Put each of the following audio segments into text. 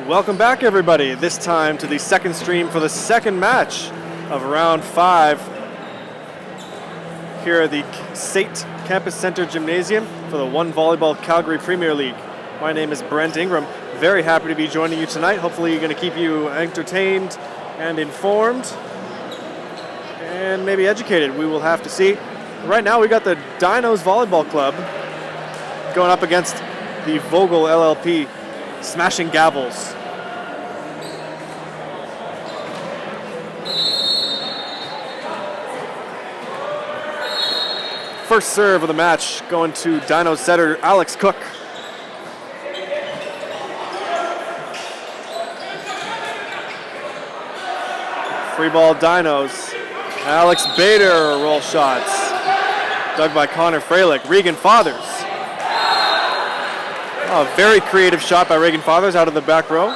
Welcome back, everybody. This time to the second stream for the second match of round 5 here at the SAIT Campus Center Gymnasium for the One Volleyball Calgary Premier League. My name is Brent Ingram. Very happy to be joining you tonight. Hopefully going to keep you entertained and informed and maybe educated. We will have to see. Right now we got the Dinos Volleyball Club going up against the Vogel LLP smashing Gavels. First serve of the match going to Dinos setter Alex Cook. Free ball Dinos. Alex Bader roll shots. Dug by Connor Freilich. Regan Fathers. Oh, very creative shot by Regan Fathers out of the back row.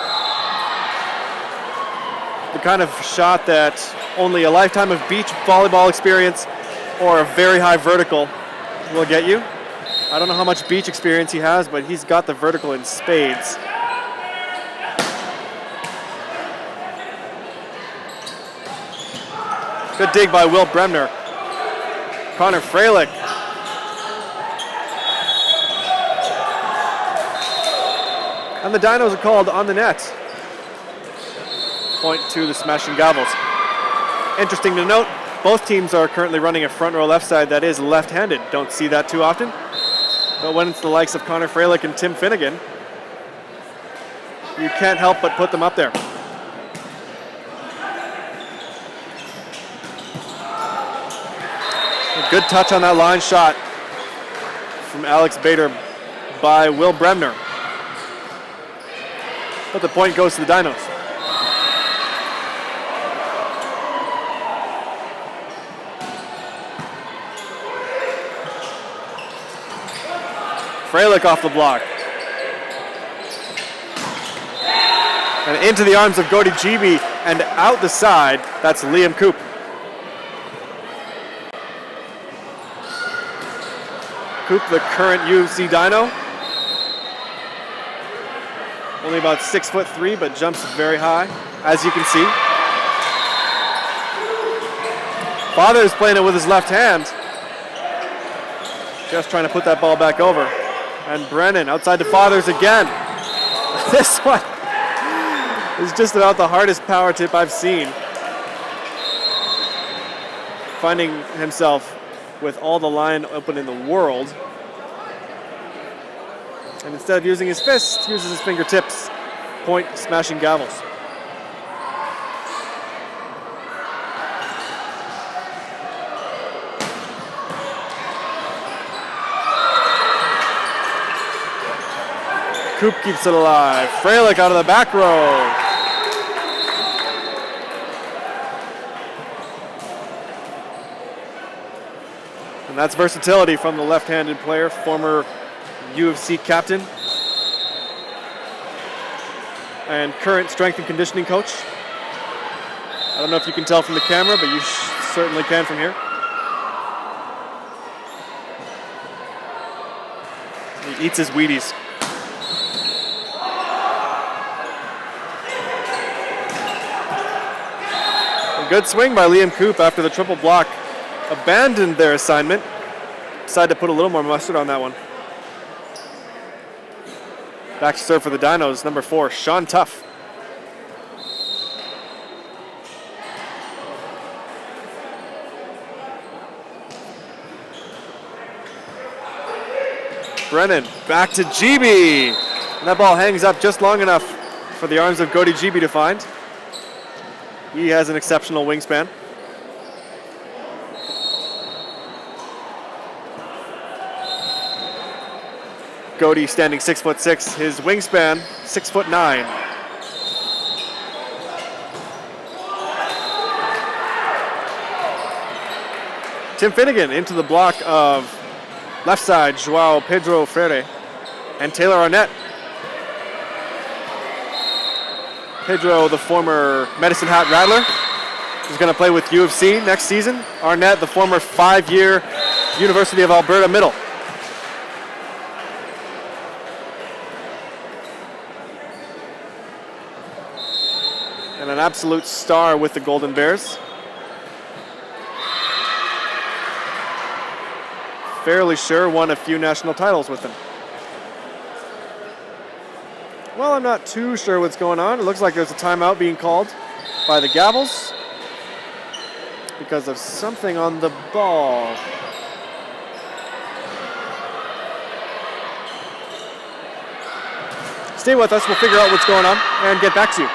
The kind of shot that only a lifetime of beach volleyball experience or a very high vertical will get you. I don't know how much beach experience he has, but he's got the vertical in spades. Good dig by Will Bremner. Connor Freilich. And the Dinos are called on the net. Point to the smashing Gavels. Interesting to note, both teams are currently running a front row left side that is left-handed. Don't see that too often. But when it's the likes of Connor Freilich and Tim Finnegan, you can't help but put them up there. A good touch on that line shot from Alex Bader by Will Bremner. But the point goes to the Dinos. Freilich off the block. And into the arms of Godi Gibi and out the side, that's Liam Coop. Coop, the current UFC Dino. Only about 6'3", but jumps very high, as you can see. Father is playing it with his left hand. Just trying to put that ball back over. And Brennan outside to Fathers again. This one is just about the hardest power tip I've seen. Finding himself with all the line open in the world. And instead of using his fist, uses his fingertips. Point smashing Gavels. Coop keeps it alive. Freilich out of the back row. And that's versatility from the left-handed player, former UFC captain and current strength and conditioning coach. I don't know if you can tell from the camera, but you certainly can from here. He eats his Wheaties. Good swing by Liam Coop after the triple block. Abandoned their assignment. Decided to put a little more mustard on that one. Back to serve for the Dinos, number 4, Sean Tuff. Brennan, back to Gibi. And that ball hangs up just long enough for the arms of Godi Gibi to find. He has an exceptional wingspan. Godi standing 6'6", his wingspan 6'9". Tim Finnegan into the block of left side Joao Pedro Freire and Taylor Arnett. Pedro, the former Medicine Hat Rattler, is going to play with UFC next season. Arnett, the former 5-year University of Alberta Middle. absolute star with the Golden Bears. Fairly sure won a few national titles with them. Well, I'm not too sure what's going on. It looks like there's a timeout being called by the Gavels because of something on the ball. Stay with us. We'll figure out what's going on and get back to you.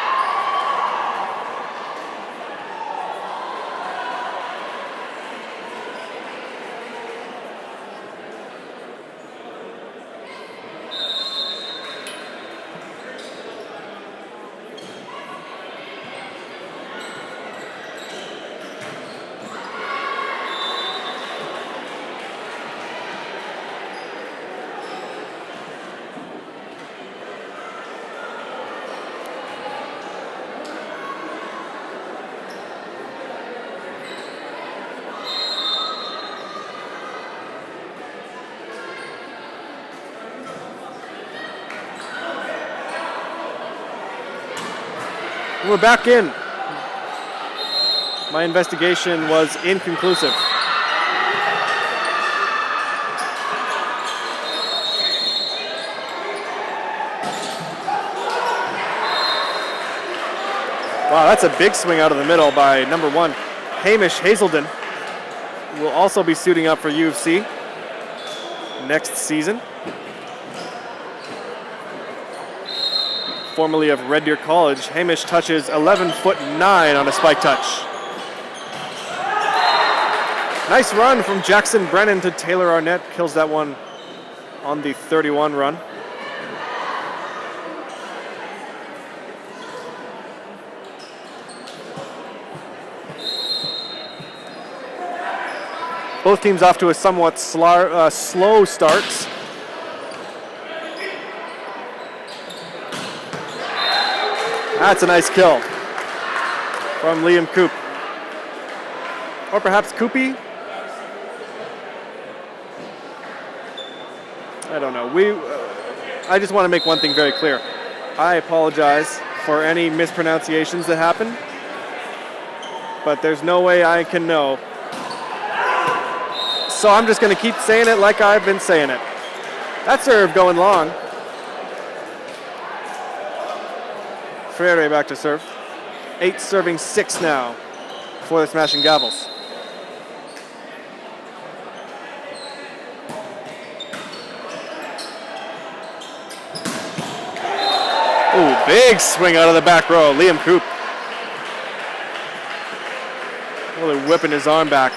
We're back in. My investigation was inconclusive. Wow, that's a big swing out of the middle by number 1, Hamish Hazelden, who will also be suiting up for U of C next season. Formerly of Red Deer College, Hamish touches 11'9" on a spike touch. Nice run from Jackson Brennan to Taylor Arnett, kills that one on the 31 run. Both teams off to a somewhat slow start. That's a nice kill from Liam Coop. Or perhaps Coopy? I don't know. I just want to make one thing very clear. I apologize for any mispronunciations that happen, but there's no way I can know. So I'm just going to keep saying it like I've been saying it. That serve going long. Freire back to serve. 8 serving 6 now for the Smashing Gavels. Ooh, big swing out of the back row. Liam Coop. Really whipping his arm back.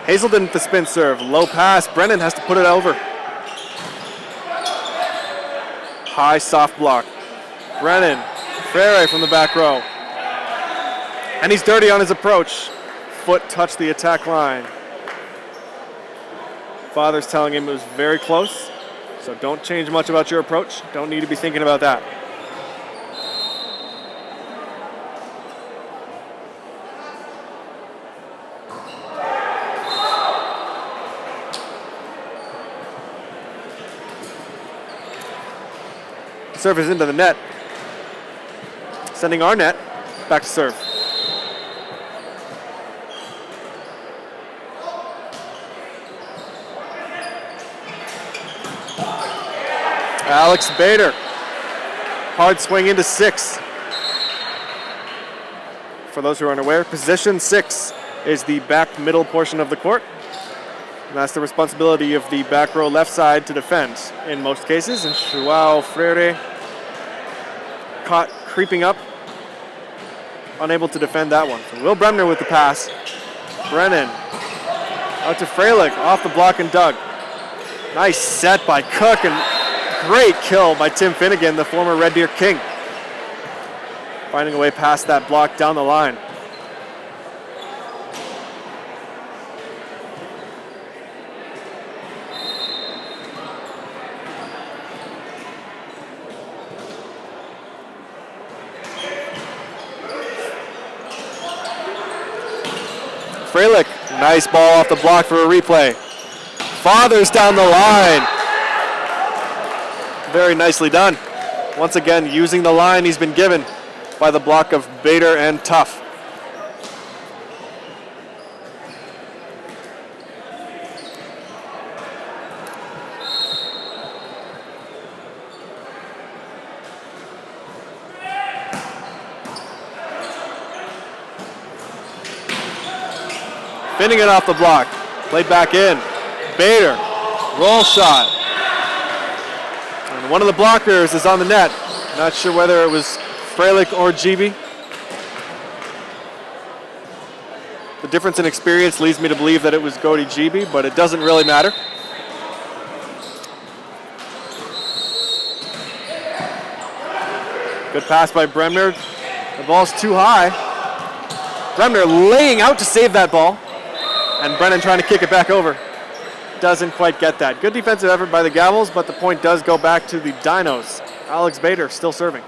Hazelden with the spin serve. Low pass. Brennan has to put it over. High soft block. Brennan. Freire from the back row. And he's dirty on his approach. Foot touched the attack line. Father's telling him it was very close, so don't change much about your approach. Don't need to be thinking about that. Serve is into the net. Sending Arnett back to serve. Alex Bader. Hard swing into 6. For those who are unaware, position 6 is the back middle portion of the court. And that's the responsibility of the back row left side to defend in most cases. And Joao Freire caught creeping up, unable to defend that one. So Will Bremner with the pass. Brennan out to Freilich, off the block and dug. Nice set by Cook and great kill by Tim Finnegan, the former Red Deer King. Finding a way past that block down the line. Freilich, nice ball off the block for a replay. Fathers down the line. Very nicely done. Once again, using the line he's been given by the block of Bader and Tuff. Finning it off the block. Played back in. Bader. Roll shot. And one of the blockers is on the net. Not sure whether it was Freilich or GB. The difference in experience leads me to believe that it was Gody GB, but it doesn't really matter. Good pass by Bremner. The ball's too high. Bremner laying out to save that ball. And Brennan trying to kick it back over. Doesn't quite get that. Good defensive effort by the Gavels, but the point does go back to the Dinos. Alex Bader still serving.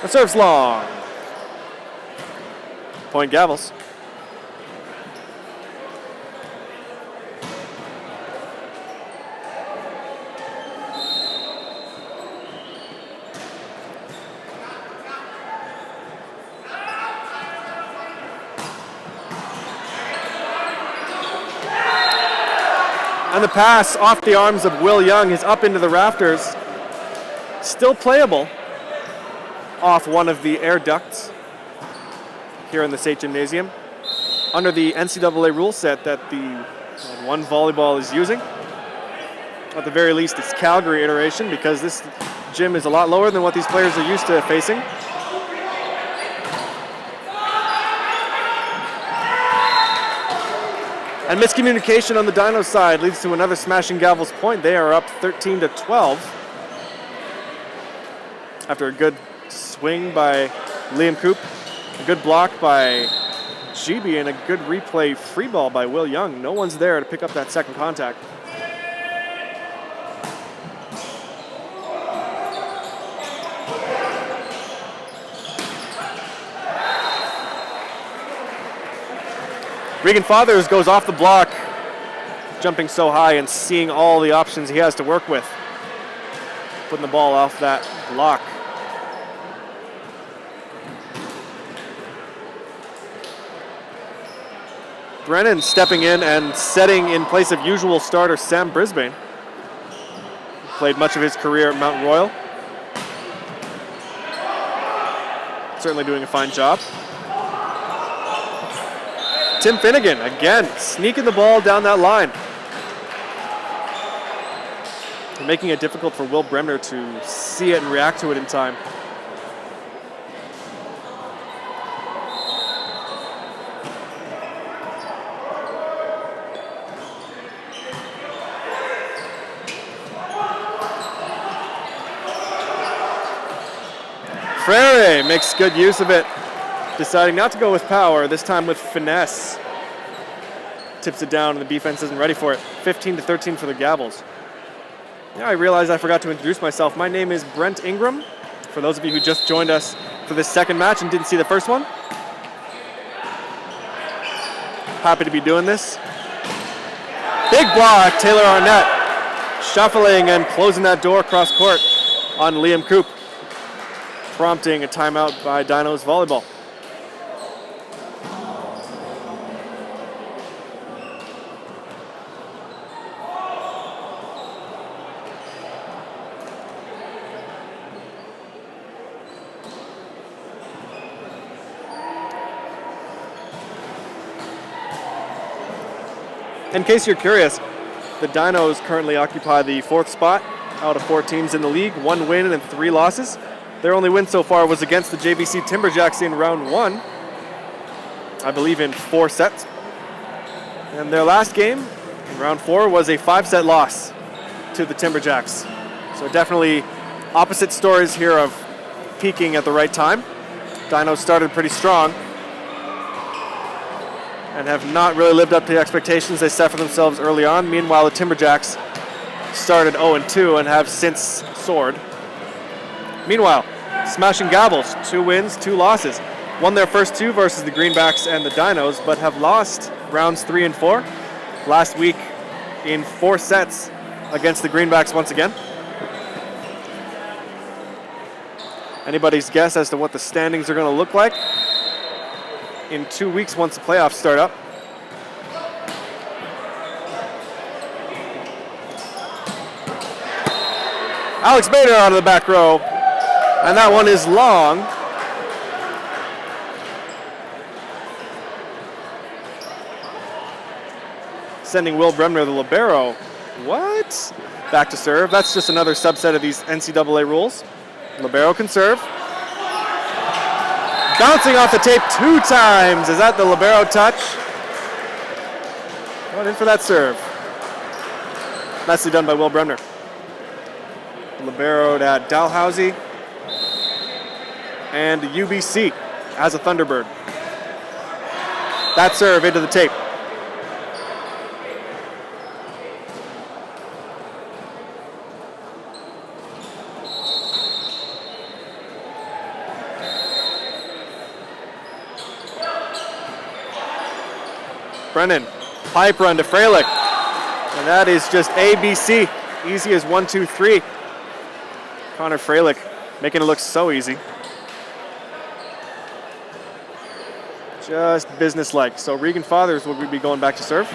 The serve's long. Point Gavels. And the pass off the arms of Will Young is up into the rafters. Still playable off one of the air ducts here in the State Gymnasium. Under the NCAA rule set that the one volleyball is using. At the very least, it's Calgary iteration because this gym is a lot lower than what these players are used to facing. And miscommunication on the Dinos side leads to another smashing Gavels point. They are up 13-12 after a good swing by Liam Coop, a good block by GB, and a good replay free ball by Will Young. No one's there to pick up that second contact. Regan Fathers goes off the block, jumping so high and seeing all the options he has to work with. Putting the ball off that block. Brennan stepping in and setting in place of usual starter Sam Brisbane. Played much of his career at Mount Royal. Certainly doing a fine job. Tim Finnegan, again, sneaking the ball down that line. Making it difficult for Will Bremner to see it and react to it in time. Frere makes good use of it. Deciding not to go with power, this time with finesse. Tips it down and the defense isn't ready for it. 15-13 for the Gavels. Now I realize I forgot to introduce myself. My name is Brent Ingram. For those of you who just joined us for this second match and didn't see the first one. Happy to be doing this. Big block, Taylor Arnett. Shuffling and closing that door across court on Liam Coop. Prompting a timeout by Dinos Volleyball. In case you're curious, the Dinos currently occupy the 4th spot out of 4 teams in the league, 1 win and 3 losses. Their only win so far was against the JVC Timberjacks in round 1, I believe in 4 sets. And their last game, in round 4, was a 5-set loss to the Timberjacks. So definitely opposite stories here of peaking at the right time. Dinos started pretty strong and have not really lived up to the expectations they set for themselves early on. Meanwhile, the Timberjacks started 0-2 and have since soared. Meanwhile, Smashing Gavels, 2 wins, 2 losses. Won their first 2 versus the Greenbacks and the Dinos, but have lost rounds 3 and 4 last week in 4 sets against the Greenbacks once again. Anybody's guess as to what the standings are going to look like in 2 weeks once the playoffs start up? Alex Bader out of the back row, and that one is long. Sending Will Bremner, the libero. What? Back to serve. That's just another subset of these NCAA rules. Libero can serve. Bouncing off the tape 2 times. Is that the libero touch? Going in for that serve. Nicely done by Will Bremner. Liberoed at Dalhousie and UBC as a Thunderbird. That serve into the tape. Brennan, pipe run to Freilich. And that is just ABC. Easy as 1, 2, 3. Connor Freilich making it look so easy. Just business-like. So Regan Fathers will be going back to serve.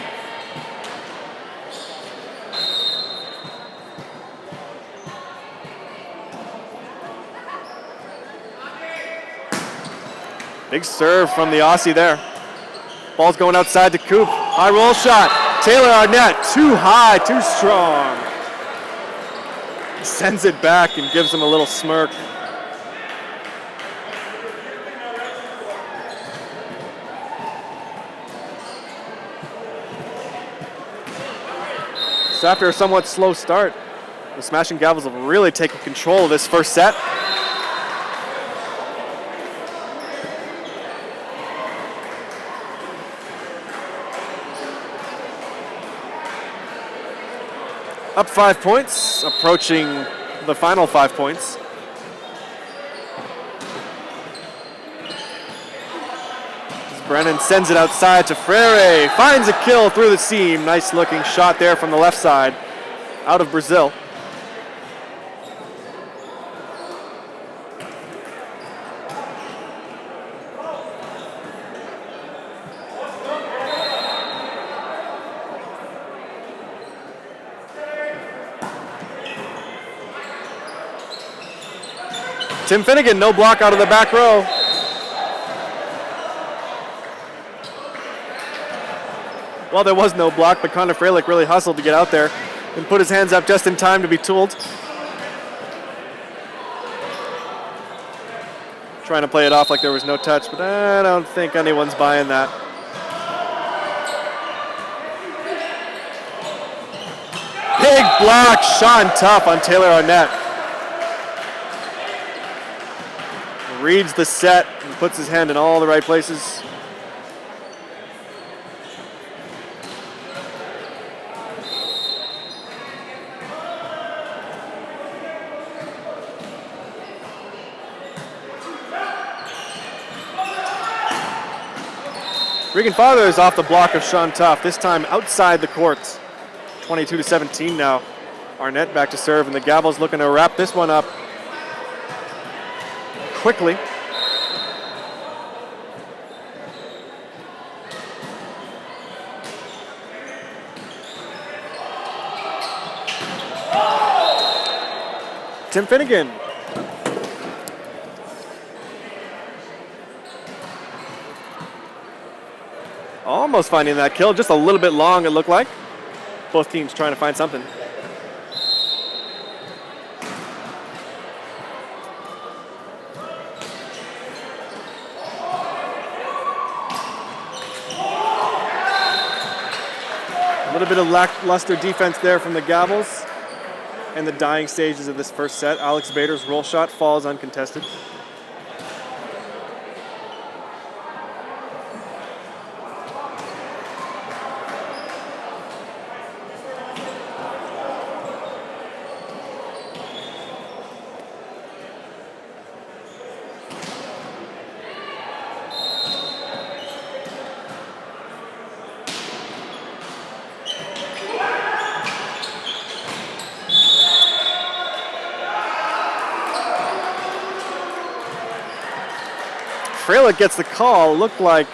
Big serve from the Aussie there. Ball's going outside to Coop. High roll shot. Taylor Arnett, too high, too strong. Sends it back and gives him a little smirk. So after a somewhat slow start, the Smashing Gavels have really taken control of this first set. Up 5 points, approaching the final 5 points. As Brennan sends it outside to Freire, finds a kill through the seam. Nice looking shot there from the left side, out of Brazil. Tim Finnegan, no block out of the back row. Well, there was no block, but Connor Freilich really hustled to get out there and put his hands up just in time to be tooled. Trying to play it off like there was no touch, but I don't think anyone's buying that. Big block, Sean Tough on Taylor Arnett. Reads the set and puts his hand in all the right places. Regan Fathers off the block of Sean Tough, this time outside the court. 22-17 now. Arnett back to serve, and the Gavels looking to wrap this one up quickly. Tim Finnegan. Almost finding that kill, just a little bit long it looked like. Both teams trying to find something. A little bit of lackluster defense there from the Gavels. In the dying stages of this first set, Alex Bader's roll shot falls uncontested. Freilich gets the call. Looked like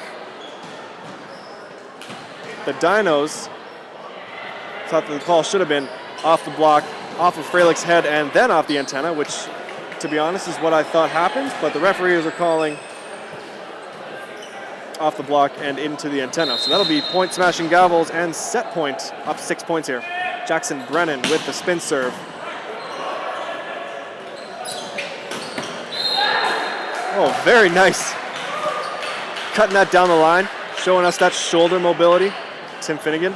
the Dinos thought that the call should have been off the block, off of Freilich's head, and then off the antenna, which, to be honest, is what I thought happened. But the referees are calling off the block and into the antenna. So that'll be point Smashing Gavels and set point, up 6 points here. Jackson Brennan with the spin serve. Oh, very nice. Cutting that down the line, showing us that shoulder mobility. Tim Finnegan.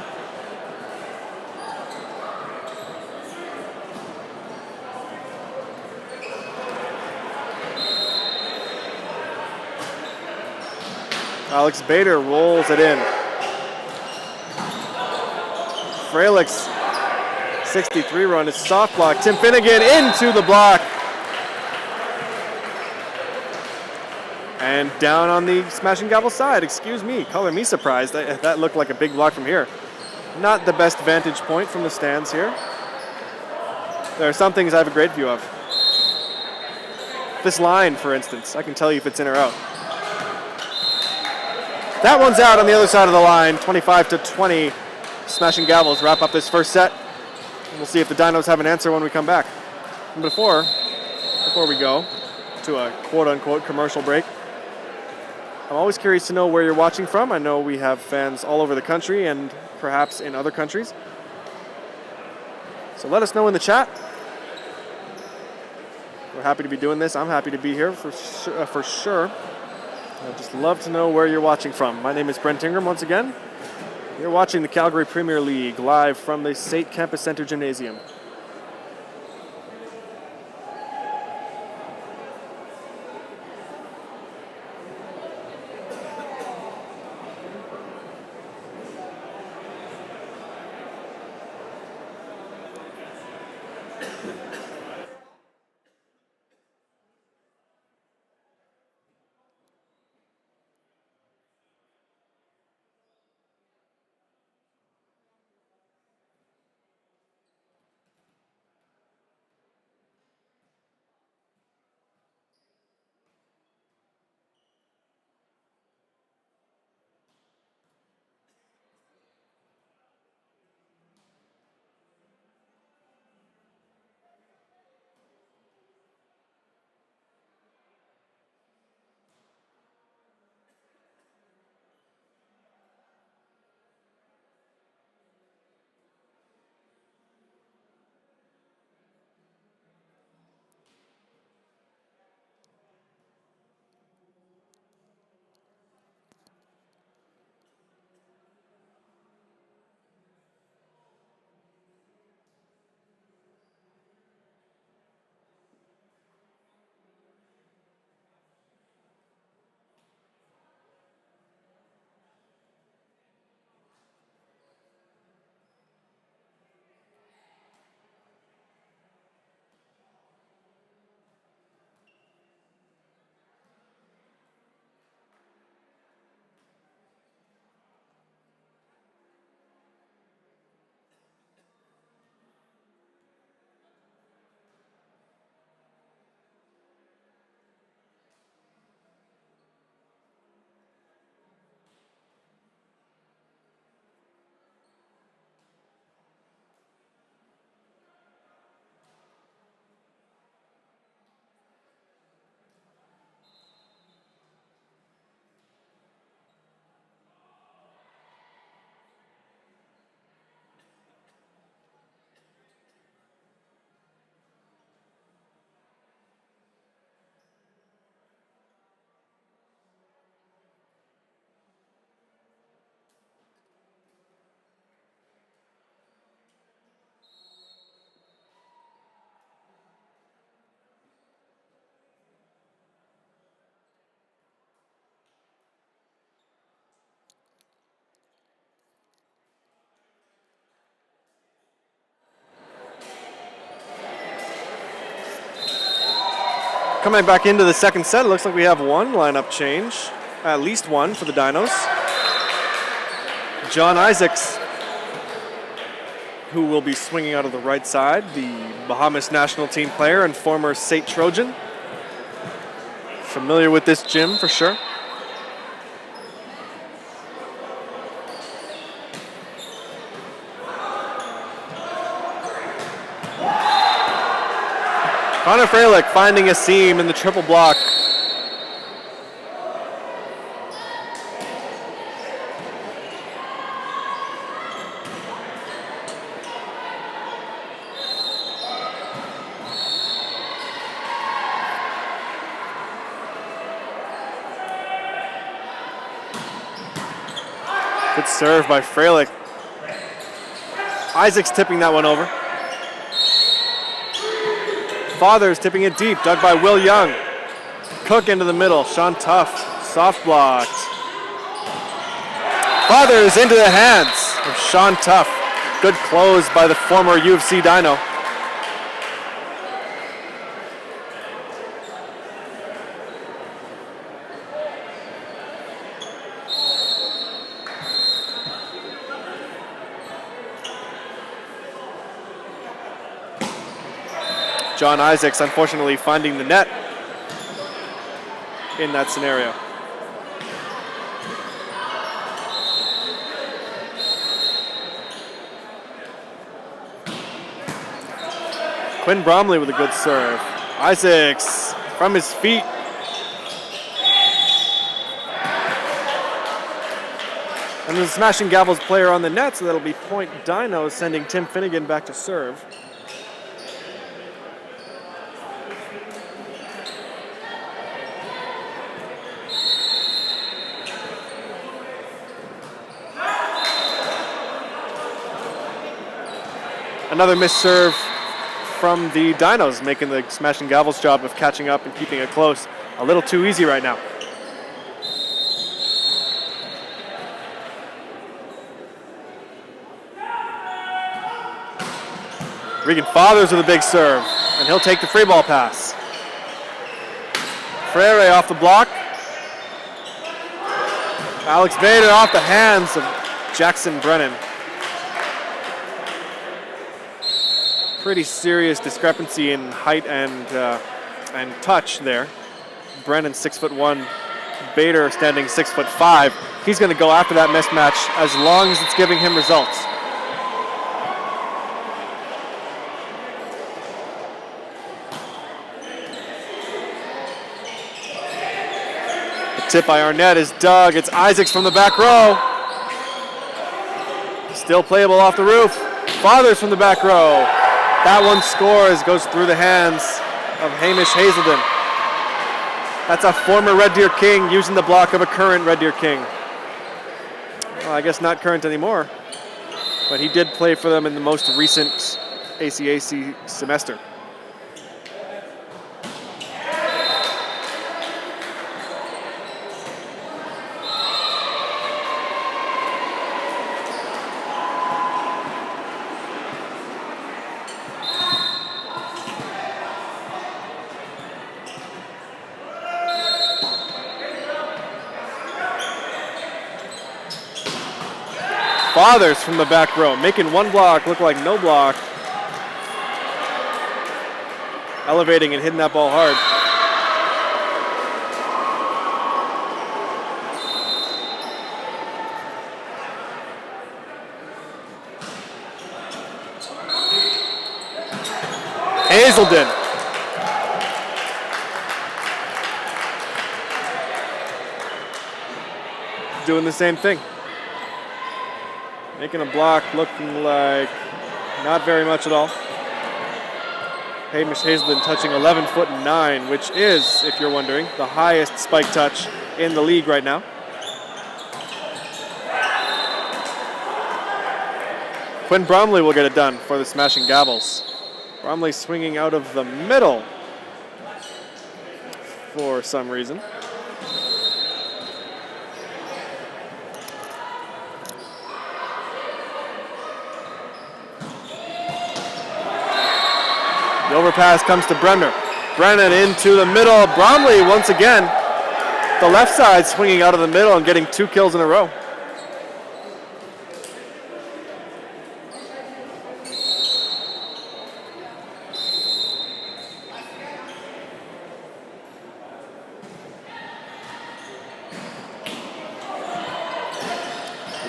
Alex Bader rolls it in. Freilich's 63 run is soft block. Tim Finnegan into the block. And down on the Smashing Gavel side. Excuse me, color me surprised. That looked like a big block from here. Not the best vantage point from the stands here. There are some things I have a great view of. This line, for instance, I can tell you if it's in or out. That one's out on the other side of the line, 25-20. Smashing Gavels wrap up this first set. We'll see if the Dinos have an answer when we come back. And before we go to a quote-unquote commercial break, I'm always curious to know where you're watching from. I know we have fans all over the country and perhaps in other countries. So let us know in the chat. We're happy to be doing this. I'm happy to be here for sure. I'd just love to know where you're watching from. My name is Brent Ingram once again. You're watching the Calgary Premier League live from the State Campus Center Gymnasium. Coming back into the second set, it looks like we have one lineup change, at least one for the Dinos. John Isaacs, who will be swinging out of the right side, the Bahamas national team player and former State Trojan. Familiar with this gym for sure. Connor Freilich finding a seam in the triple block. Good serve by Freilich. Isaac's tipping that one over. Fathers tipping it deep, dug by Will Young. Cook into the middle, Sean Tuff, soft blocked. Fathers into the hands of Sean Tuff. Good close by the former UFC Dino. John Isaacs, unfortunately, finding the net in that scenario. Quinn Bromley with a good serve. Isaacs from his feet. And the smashing Gavels player on the net, so that'll be point Dino, sending Tim Finnegan back to serve. Another missed serve from the Dinos, making the smashing Gavels job of catching up and keeping it close a little too easy right now. Regan Fathers with a big serve, and he'll take the free ball pass. Freire off the block. Alex Vader off the hands of Jackson Brennan. Pretty serious discrepancy in height and touch there. Brennan 6'1", Bader standing 6'5". He's going to go after that mismatch as long as it's giving him results. The tip by Arnett is dug. It's Isaacs from the back row. Still playable off the roof. Fathers from the back row. That one scores, goes through the hands of Hamish Hazelden. That's a former Red Deer King using the block of a current Red Deer King. Well, I guess not current anymore, but he did play for them in the most recent ACAC semester. Fathers from the back row, making one block look like no block. Elevating and hitting that ball hard. Hazelden. Doing the same thing. Making a block looking like not very much at all. Hamish Hazelden touching 11'9", which is, if you're wondering, the highest spike touch in the league right now. Quinn Bromley will get it done for the smashing Gavels. Bromley swinging out of the middle for some reason. The overpass comes to Brenner. Brennan into the middle. Bromley once again. The left side swinging out of the middle and getting 2 kills in a row.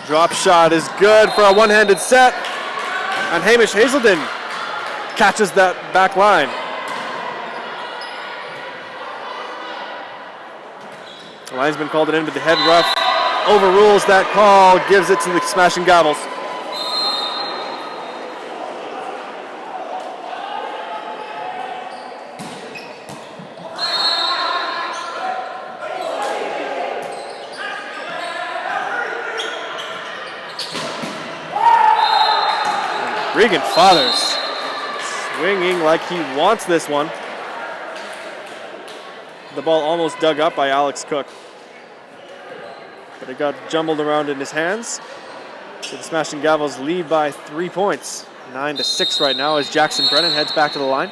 Drop shot is good for a one-handed set. And Hamish Hazelden catches that back line. The linesman called it into the head rough. Overrules that call, gives it to the smashing Gavels. Regan Fathers swinging like he wants this one. The ball almost dug up by Alex Cook, but it got jumbled around in his hands. So the Smashing Gavels lead by 3 points, 9-6 right now as Jackson Brennan heads back to the line.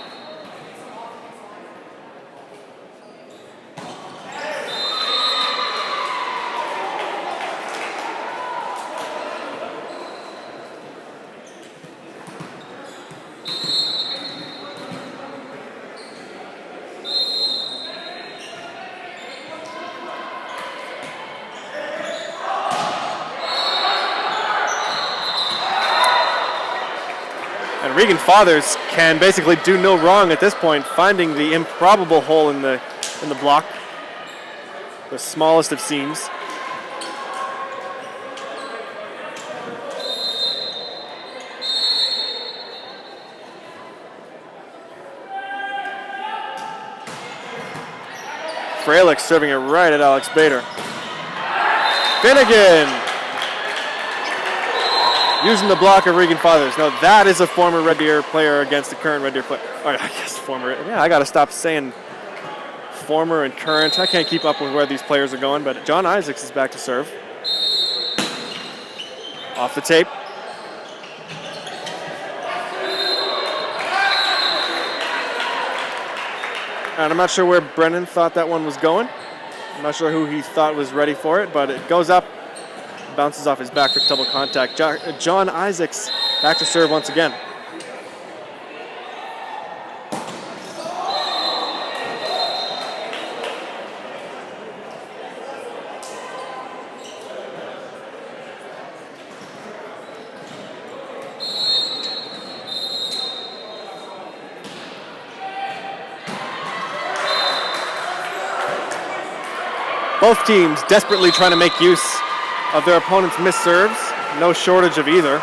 And Regan Fathers can basically do no wrong at this point, finding the improbable hole in the block, the smallest of seams. Freilich serving it right at Alex Bader. Finnegan using the block of Regan Fathers. Now that is a former Red Deer player against the current Red Deer player. Or I guess former. Yeah, I got to stop saying former and current. I can't keep up with where these players are going, but John Isaacs is back to serve. Off the tape. And I'm not sure where Brennan thought that one was going. I'm not sure who he thought was ready for it, but it goes up. Bounces off his back for double contact. John Isaacs back to serve once again. Both teams desperately trying to make use of their opponent's missed serves. No shortage of either.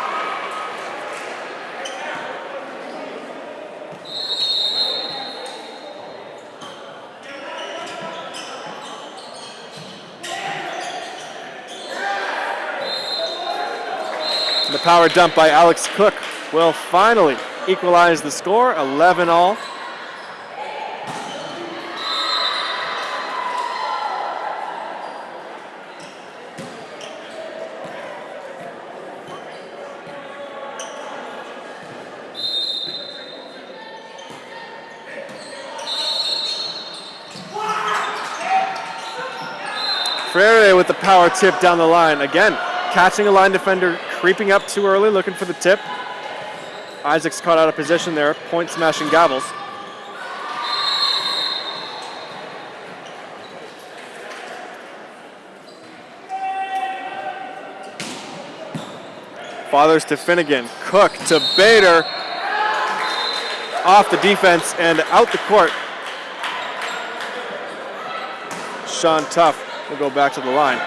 The power dump by Alex Cook will finally equalize the score, 11-all. Frere with the power tip down the line. Again, catching a line defender, creeping up too early, looking for the tip. Isaacs caught out of position there, point smashing Gavels. Fathers to Finnegan, Cook to Bader. Off the defense and out the court. Sean Tuff will go back to the line.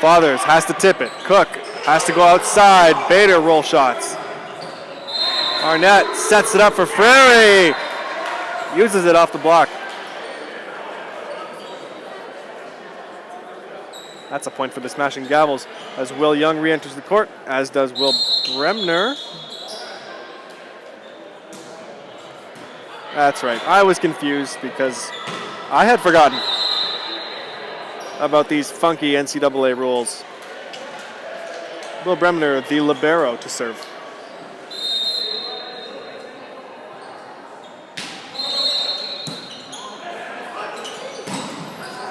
Fathers has to tip it. Cook has to go outside. Bader roll shots. Arnett sets it up for Frary. Uses it off the block. That's a point for the Smashing Gavels as Will Young re-enters the court, as does Will Bremner. That's right. I was confused because I had forgotten about these funky NCAA rules. Will Bremner, the libero, to serve.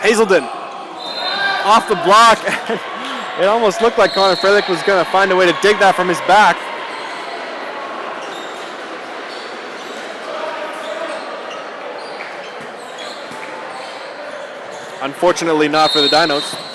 Hazelden off the block. It almost looked like Connor Freilich was going to find a way to dig that from his back. Unfortunately not for the Dinos.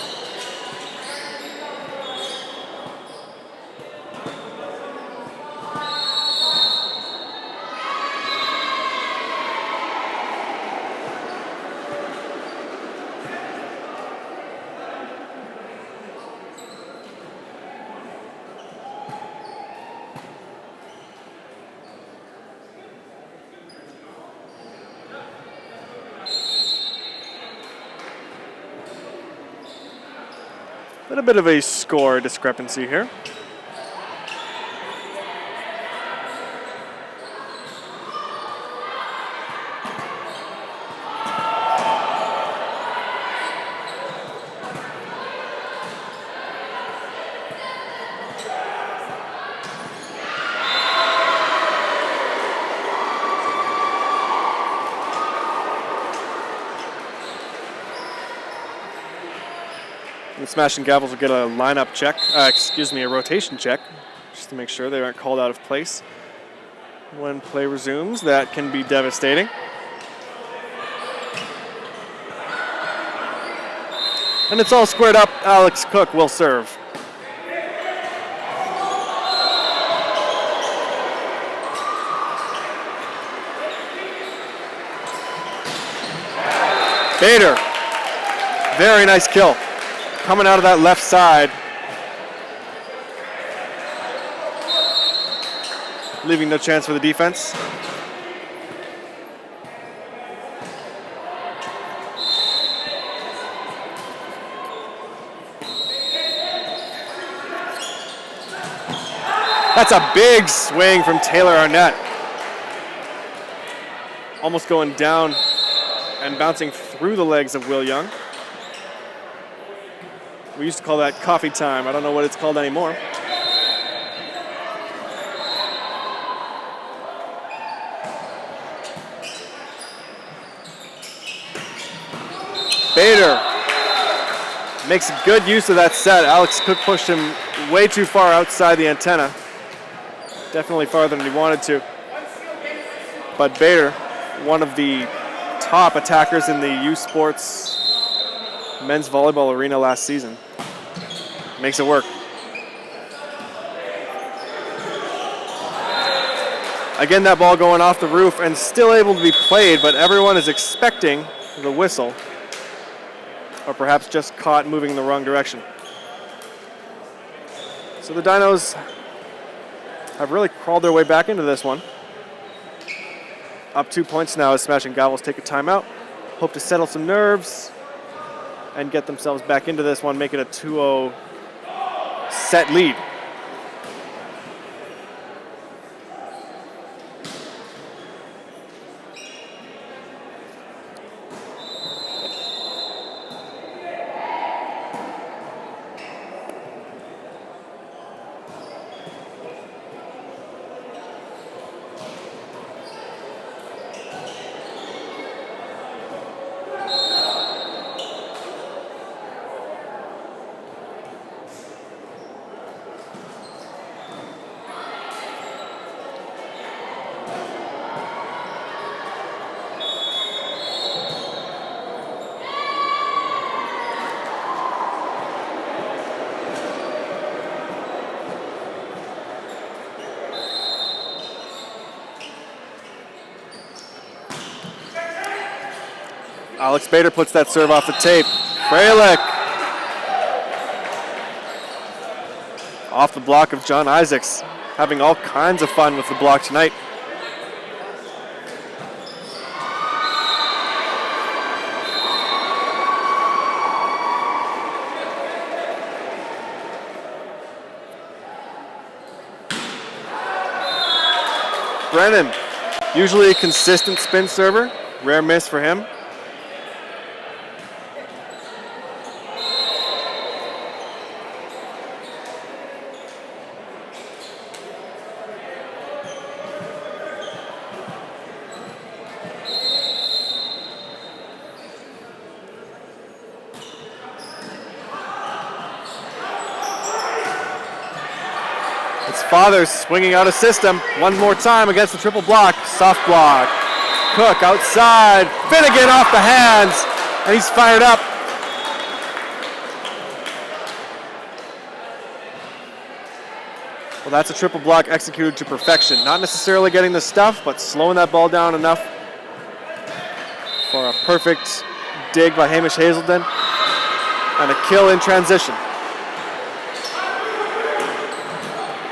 A bit of a score discrepancy here. And Smashing Gavels will get a lineup check, a rotation check, just to make sure they aren't called out of place. When play resumes, that can be devastating. And it's all squared up. Alex Cook will serve. Bader, very nice kill. Coming out of that left side. Leaving no chance for the defense. That's a big swing from Taylor Arnett. Almost going down and bouncing through the legs of Will Young. We used to call that coffee time. I don't know what it's called anymore. Bader makes good use of that set. Alex Cook pushed him way too far outside the antenna. Definitely farther than he wanted to. But Bader, one of the top attackers in the U Sports men's volleyball arena last season, makes it work. Again, that ball going off the roof and still able to be played, but everyone is expecting the whistle, or perhaps just caught moving in the wrong direction. So the Dinos have really crawled their way back into this one. Up 2 points now as Smashing Gavels take a timeout. Hope to settle some nerves and get themselves back into this one, make it a 2-0 set lead. Alex Bader puts that serve off the tape. Freilich off the block of John Isaacs. Having all kinds of fun with the block tonight. Brennan, usually a consistent spin server. Rare miss for him. Fathers swinging out of system. One more time against the triple block. Soft block. Cook outside. Finnegan off the hands. And he's fired up. Well, that's a triple block executed to perfection. Not necessarily getting the stuff, but slowing that ball down enough for a perfect dig by Hamish Hazelden and a kill in transition.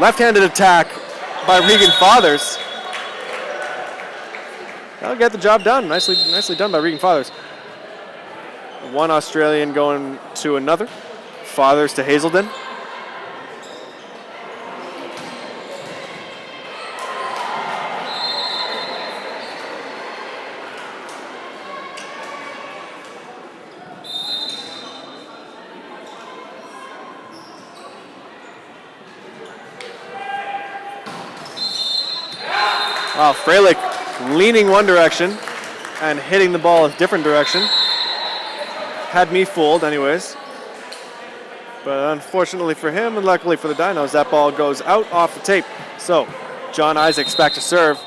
Left-handed attack by Regan Fathers. That'll get the job done. Nicely done by Regan Fathers. One Australian going to another. Fathers to Hazelden. Wow, Freilich leaning one direction and hitting the ball a different direction. Had me fooled anyways. But unfortunately for him and luckily for the Dinos, that ball goes out off the tape. So, John Isaacs back to serve.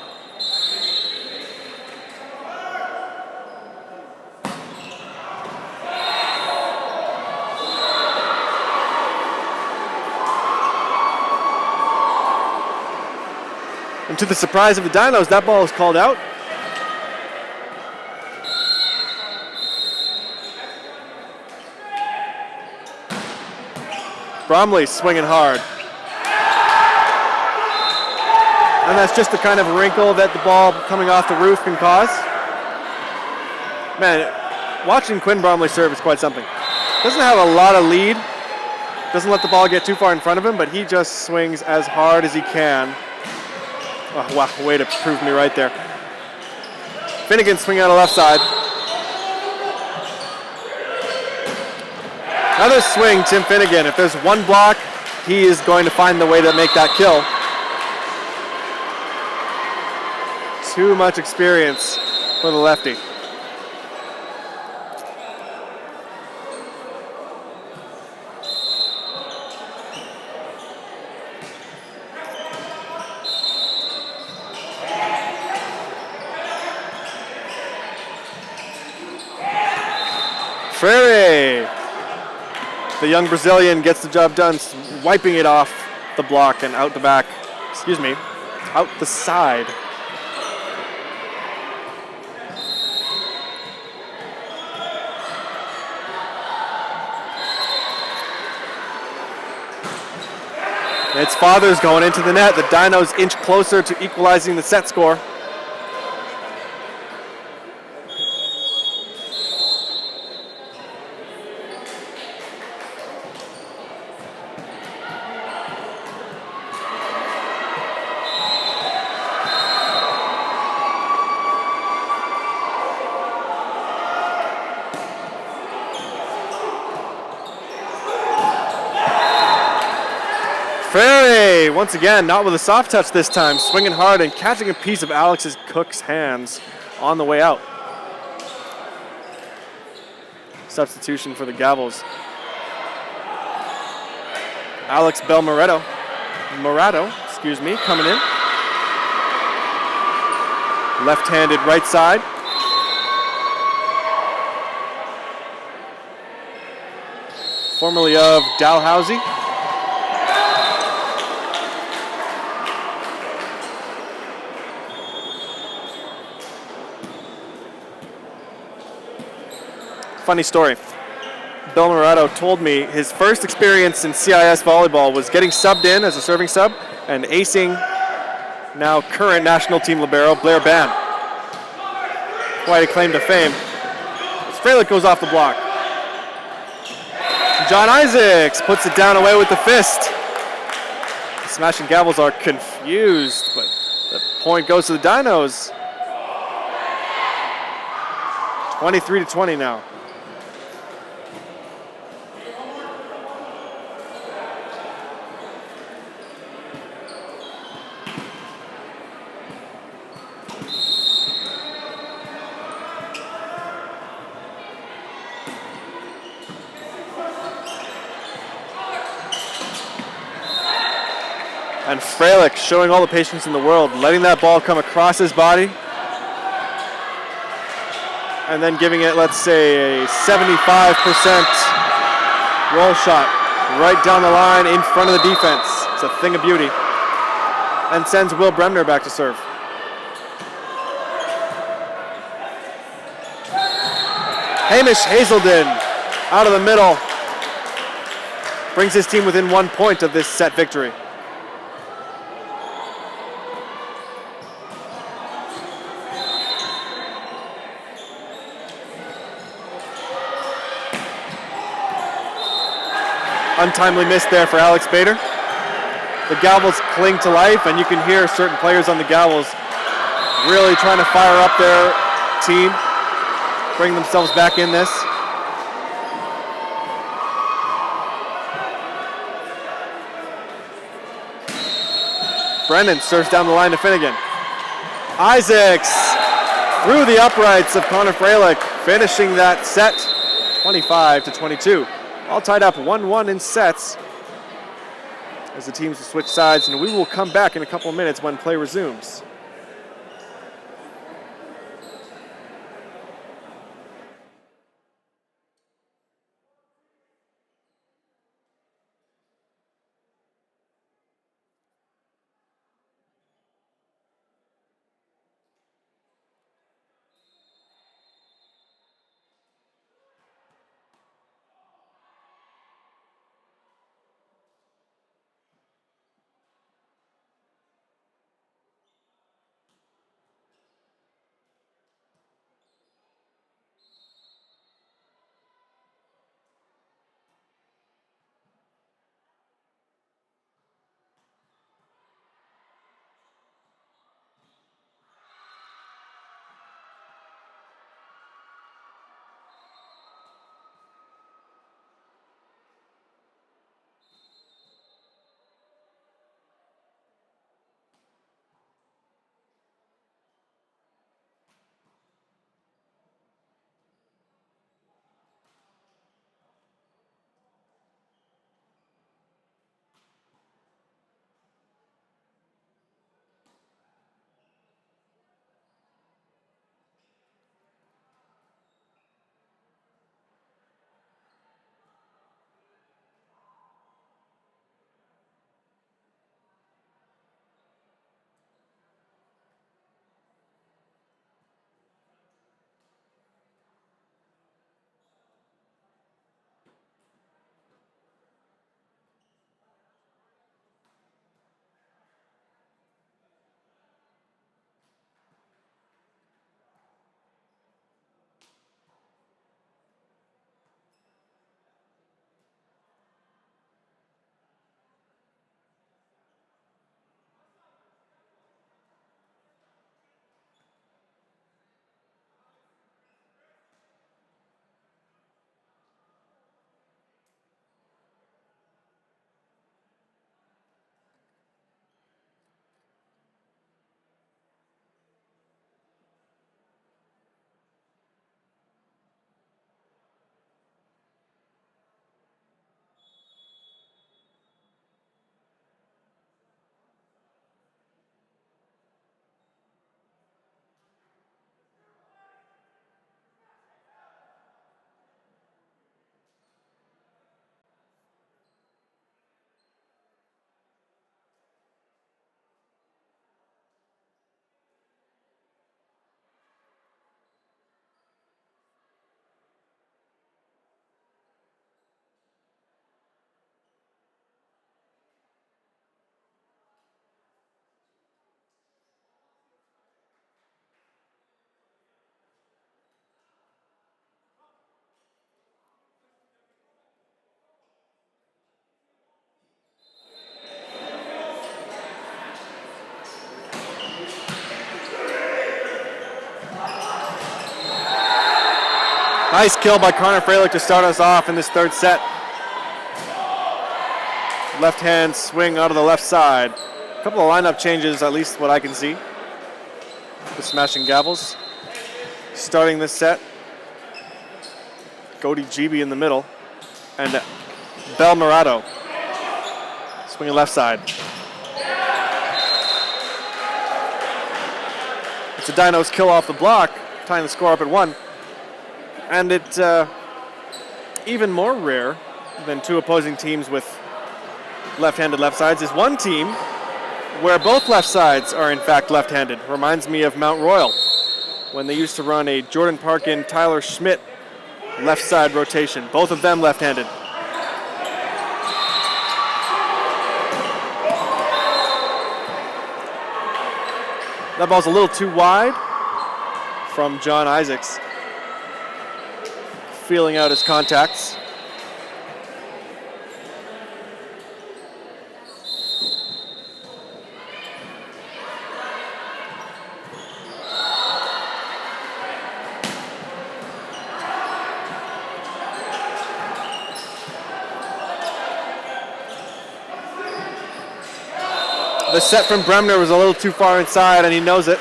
And to the surprise of the Dinos, that ball is called out. Bromley swinging hard. And that's just the kind of wrinkle that the ball coming off the roof can cause. Man, watching Quinn Bromley serve is quite something. Doesn't have a lot of lead. Doesn't let the ball get too far in front of him, but he just swings as hard as he can. Oh, wow, way to prove me right there. Finnegan swinging out of left side. Another swing, Tim Finnegan. If there's one block, he is going to find the way to make that kill. Too much experience for the lefty. Freire, the young Brazilian, gets the job done, wiping it off the block and out the back, out the side. It's Fathers going into the net. The Dinos inch closer to equalizing the set score. Ferry, once again, not with a soft touch this time, swinging hard and catching a piece of Alex's Cook's hands on the way out. Substitution for the Gavels. Alex Morato, coming in. Left-handed right side. Formerly of Dalhousie. Funny story. Bill Morato told me his first experience in CIS volleyball was getting subbed in as a serving sub and acing now current national team libero Blair Bann. Quite a claim to fame. Freilich goes off the block. John Isaacs puts it down away with the fist. The Smashing Gavels are confused, but the point goes to the Dinos. 23-20 now. And Freilich showing all the patience in the world, letting that ball come across his body. And then giving it, let's say, a 75% roll shot right down the line in front of the defense. It's a thing of beauty. And sends Will Bremner back to serve. Hamish Hazelden out of the middle. Brings his team within 1 point of this set victory. Untimely miss there for Alex Bader. The Gavels cling to life, and you can hear certain players on the Gavels really trying to fire up their team, bring themselves back in this. Brennan serves down the line to Finnegan. Isaacs through the uprights of Connor Freilich, finishing that set 25-22. All tied up 1-1 in sets as the teams will switch sides, and we will come back in a couple of minutes when play resumes. Nice kill by Connor Freilich to start us off in this third set. Left hand swing out of the left side. A couple of lineup changes, at least what I can see. The smashing Gavels. Starting this set. Cody GB in the middle. And Bel Murado swinging left side. It's a Dinos kill off the block, tying the score up at 1. And it's even more rare than two opposing teams with left-handed left sides is one team where both left sides are in fact left-handed. Reminds me of Mount Royal when they used to run a Jordan Parkin, Tyler Schmidt left side rotation. Both of them left-handed. That ball's a little too wide from John Isaacs. Feeling out his contacts. The set from Bremner was a little too far inside, and he knows it.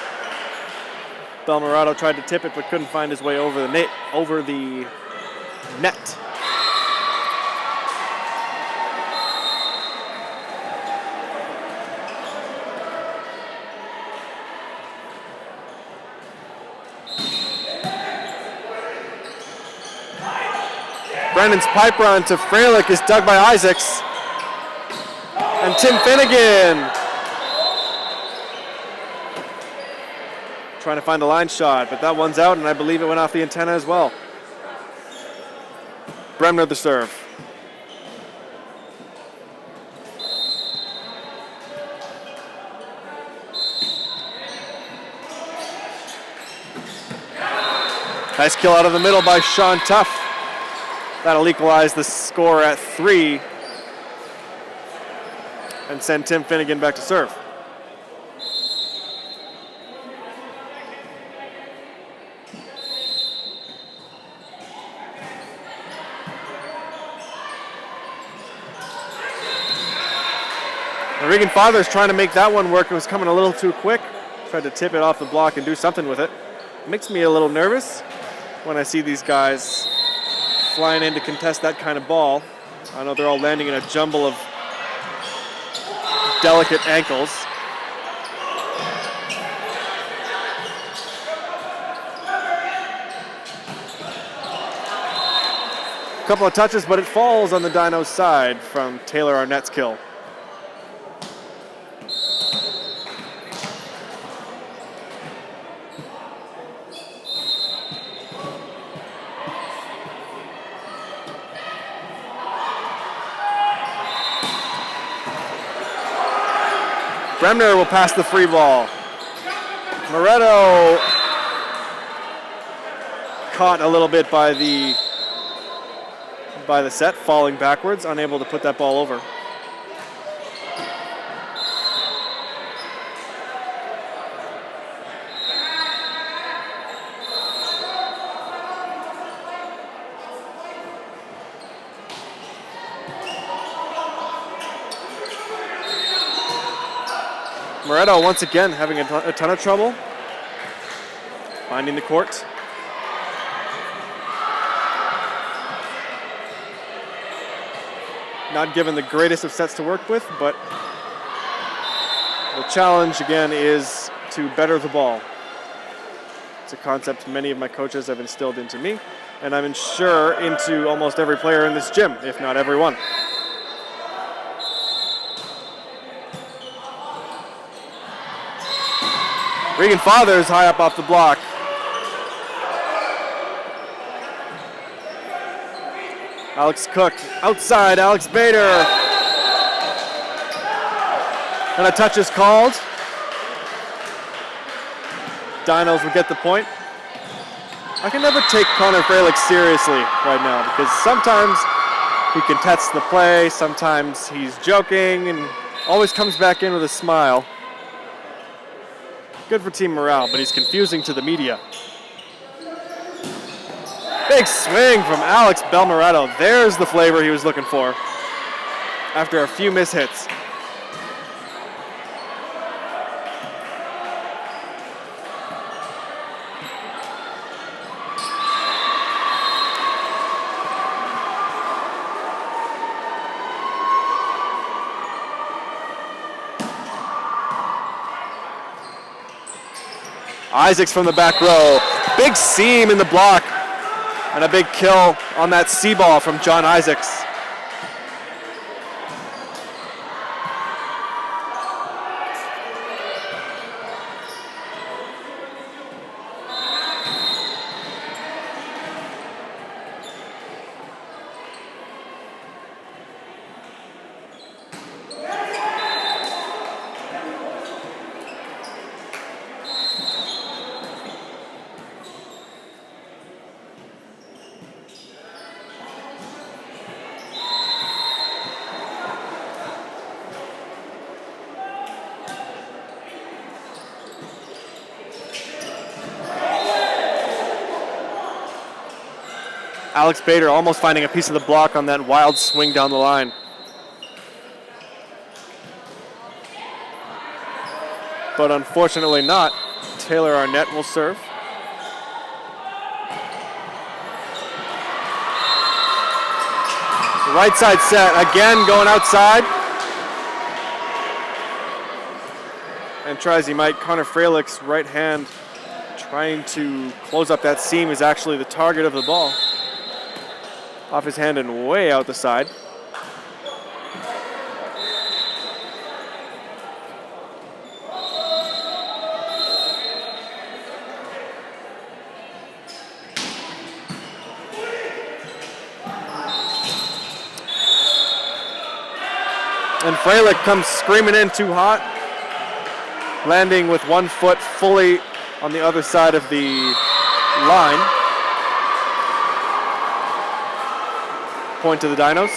Belmorato tried to tip it, but couldn't find his way over the net. Brennan's pipe run to Freilich is dug by Isaacs. And Tim Finnegan trying to find a line shot, but that one's out, and I believe it went off the antenna as well. Bremner the serve. Nice kill out of the middle by Sean Tuff. That'll equalize the score at 3 and send Tim Finnegan back to serve. Regan Father's trying to make that one work. It was coming a little too quick. Tried to tip it off the block and do something with it. Makes me a little nervous when I see these guys flying in to contest that kind of ball. I know they're all landing in a jumble of delicate ankles. A couple of touches, but it falls on the Dinos' side from Taylor Arnett's kill. Bremner will pass the free ball. Moretto caught a little bit by the set, falling backwards, unable to put that ball over. Moretto once again having a ton of trouble finding the court. Not given the greatest of sets to work with, but the challenge again is to better the ball. It's a concept many of my coaches have instilled into me, and I'm sure into almost every player in this gym, if not everyone. Regan Fathers high up off the block. Alex Cook outside, Alex Bader. And a touch is called. Dinos will get the point. I can never take Connor Freilich seriously right now because sometimes he contests the play, sometimes he's joking, and always comes back in with a smile. Good for team morale, but he's confusing to the media. Big swing from Alex Belmorato. There's the flavor he was looking for after a few mishits. Isaacs from the back row. Big seam in the block. And a big kill on that C-ball from John Isaacs. Alex Bader almost finding a piece of the block on that wild swing down the line. But unfortunately not. Taylor Arnett will serve. Right side set, again going outside. And tries he might. Connor Fralick's right hand trying to close up that seam is actually the target of the ball. Off his hand and way out the side. And Fralick comes screaming in too hot, landing with 1 foot fully on the other side of the line. Point to the Dinos.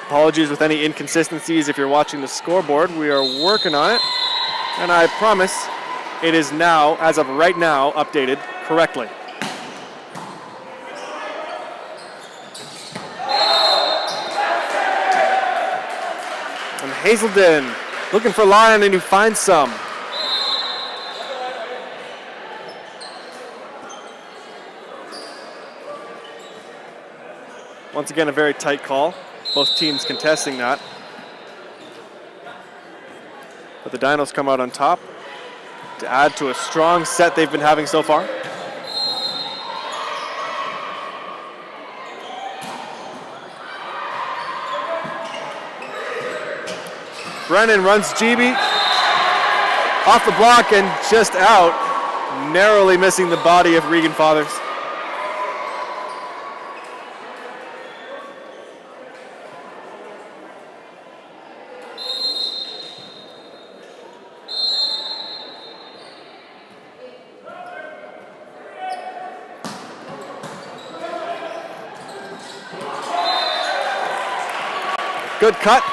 Apologies with any inconsistencies if you're watching the scoreboard. We are working on it, and I promise it is now, as of right now, updated correctly. Hazelden looking for line and he finds some. Once again, a very tight call. Both teams contesting that. But the Dinos come out on top to add to a strong set they've been having so far. Brennan runs GB off the block and just out, narrowly missing the body of Regan Fathers. Good cut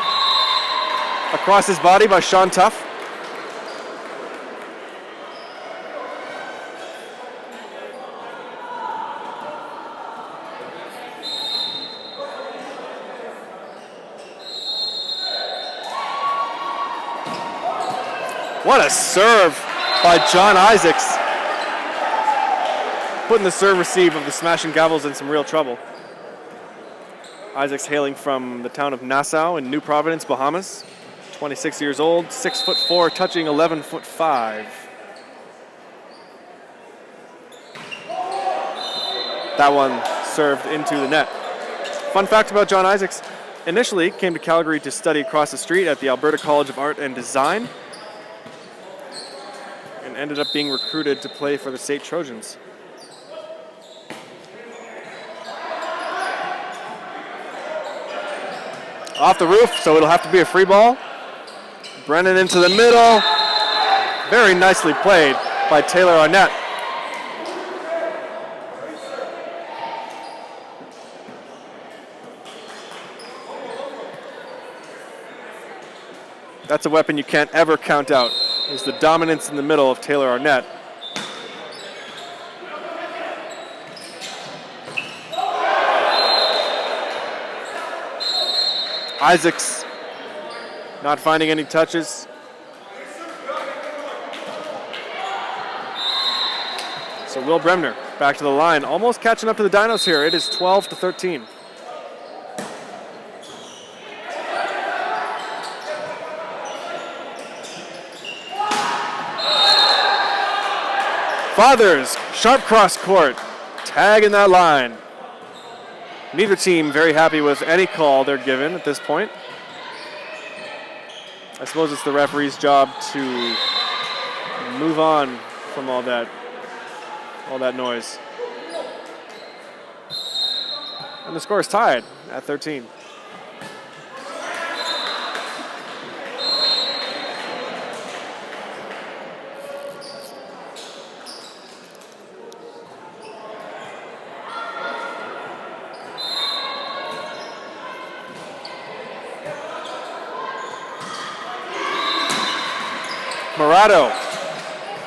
across his body by Sean Tuff. What a serve by John Isaacs. Putting the serve receive of the Smashing Gavels in some real trouble. Isaacs hailing from the town of Nassau in New Providence, Bahamas. 26 years old, 6'4", touching 11'5". That one served into the net. Fun fact about John Isaacs, initially came to Calgary to study across the street at the Alberta College of Art and Design and ended up being recruited to play for the State Trojans. Off the roof, so it'll have to be a free ball. Brennan into the middle. Very nicely played by Taylor Arnett. That's a weapon you can't ever count out, is the dominance in the middle of Taylor Arnett. Isaacs not finding any touches. So Will Bremner back to the line, almost catching up to the Dinos here. It is 12-13. Fathers, sharp cross court, tagging that line. Neither team very happy with any call they're given at this point. I suppose it's the referee's job to move on from all that noise. And the score is tied at 13. Morado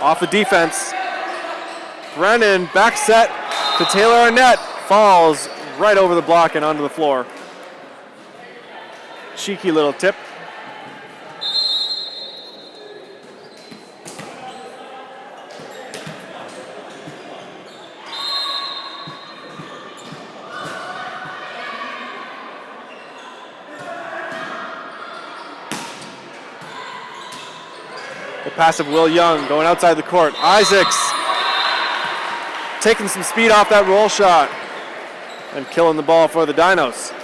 off the defense. Brennan back set to Taylor Arnett. Falls right over the block and onto the floor. Cheeky little tip. The pass of Will Young going outside the court. Isaacs taking some speed off that roll shot and killing the ball for the Dinos.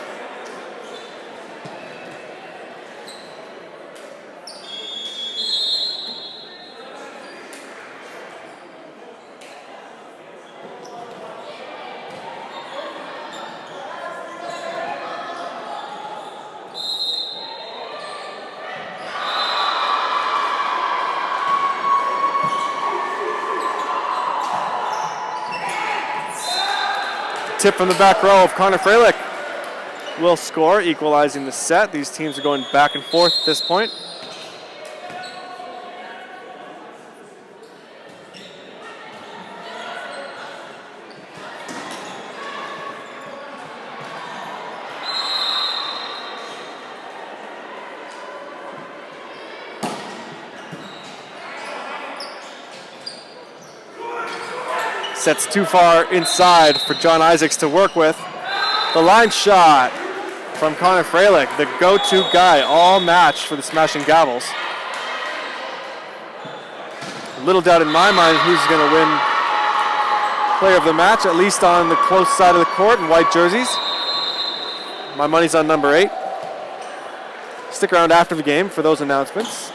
Tip from the back row of Connor Freilich will score, equalizing the set. These teams are going back and forth at this point. Sets too far inside for John Isaacs to work with. The line shot from Connor Freilich, the go-to guy all match for the Smashing Gavels. Little doubt in my mind who's going to win player of the match, at least on the close side of the court in white jerseys. My money's on number 8. Stick around after the game for those announcements.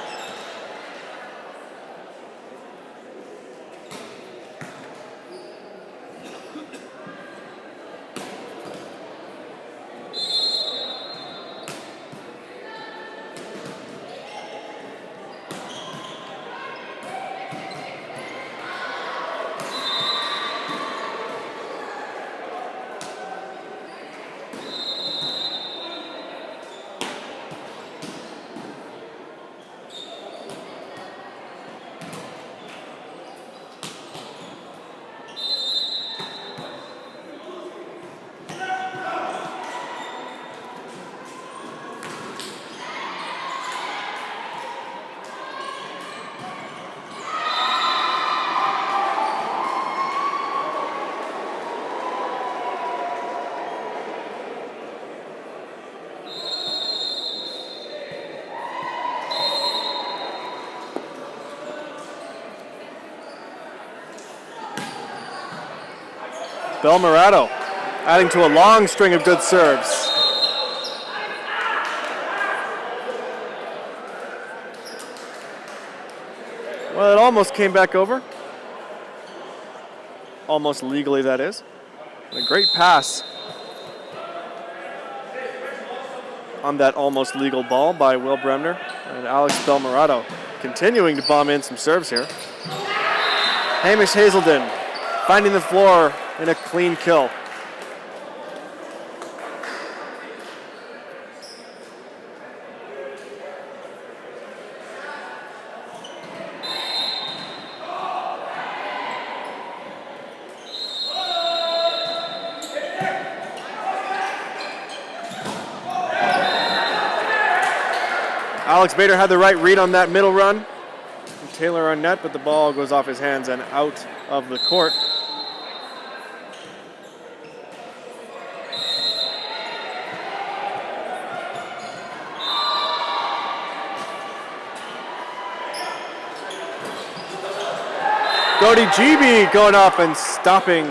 Bel Morado adding to a long string of good serves. Well, it almost came back over. Almost legally, that is. A great pass on that almost legal ball by Will Bremner and Alex Bel Morado continuing to bomb in some serves here. Hamish Hazelden finding the floor in a clean kill. Alex Bader had the right read on that middle run from Taylor Arnett, but the ball goes off his hands and out of the court. Brody GB going up and stopping.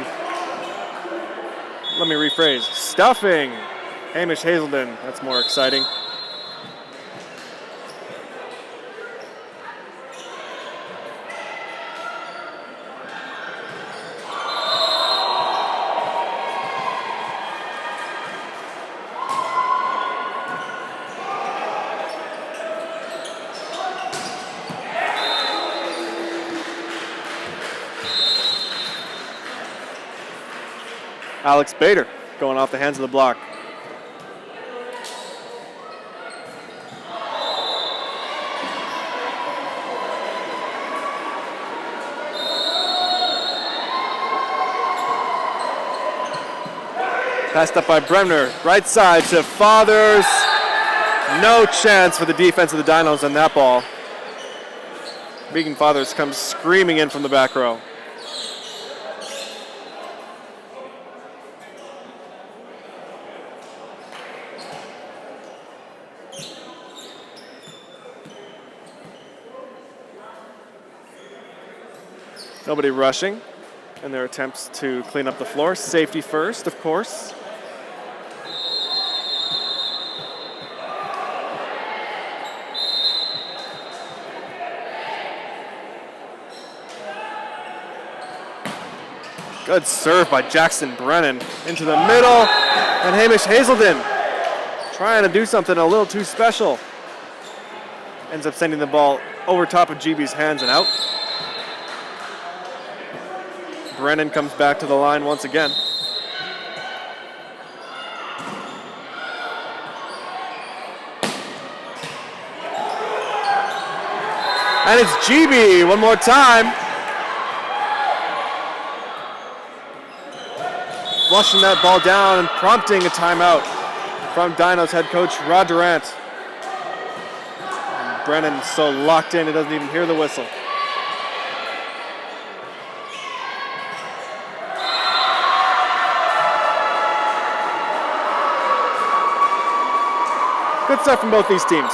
Let me rephrase. Stuffing Hamish Hazelden. That's more exciting. Alex Bader going off the hands of the block. Passed up by Bremner. Right side to Fathers. No chance for the defense of the Dinos on that ball. Regan Fathers comes screaming in from the back row. Nobody rushing in their attempts to clean up the floor. Safety first, of course. Good serve by Jackson Brennan into the middle. And Hamish Hazelden trying to do something a little too special. Ends up sending the ball over top of GB's hands and out. Brennan comes back to the line once again. And it's GB one more time. Flushing that ball down and prompting a timeout from Dinos head coach Rod Durant. And Brennan's so locked in, he doesn't even hear the whistle. Good stuff from both these teams.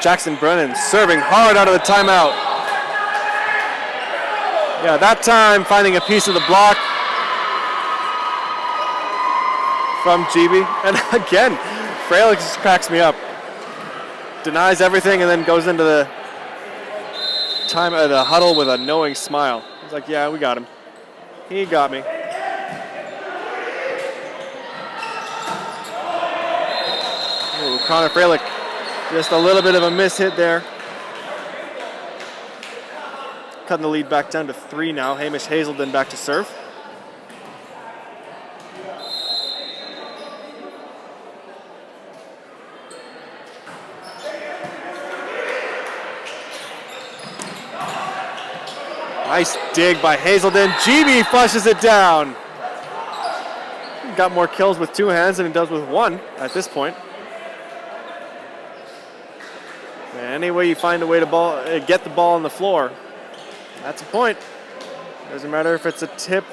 Jackson Brennan serving hard out of the timeout. Yeah, that time finding a piece of the block from GB. And again, Fralick just cracks me up. Denies everything and then goes into the huddle with a knowing smile. He's like, yeah, we got him. He got me. Ooh, Connor Fralick. Just a little bit of a miss hit there. Cutting the lead back down to 3 now. Hamish Hazelden back to serve. Nice dig by Hazelden. GB flushes it down. Got more kills with 2 hands than he does with 1 at this point. Any way you find a way to get the ball on the floor, that's a point. Doesn't matter if it's a tip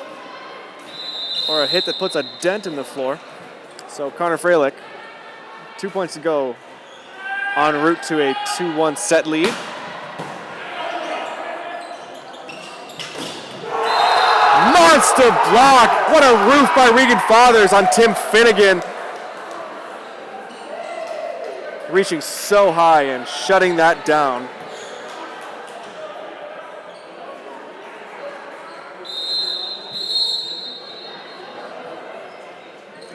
or a hit that puts a dent in the floor. So Connor Fralick, 2 points to go, en route to a 2-1 set lead. Monster block! What a roof by Regan Fathers on Tim Finnegan. Reaching so high and shutting that down.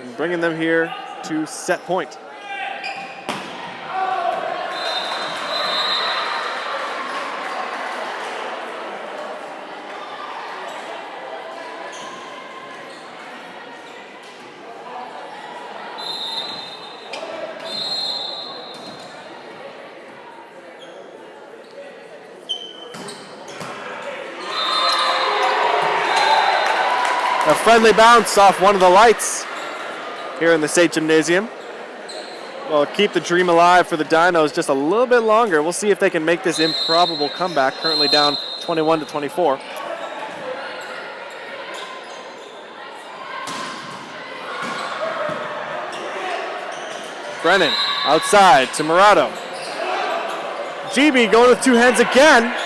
And bringing them here to set point. A friendly bounce off one of the lights here in the State Gymnasium. Well, keep the dream alive for the Dinos just a little bit longer. We'll see if they can make this improbable comeback, currently down 21-24. Brennan outside to Murado. GB going with two hands again.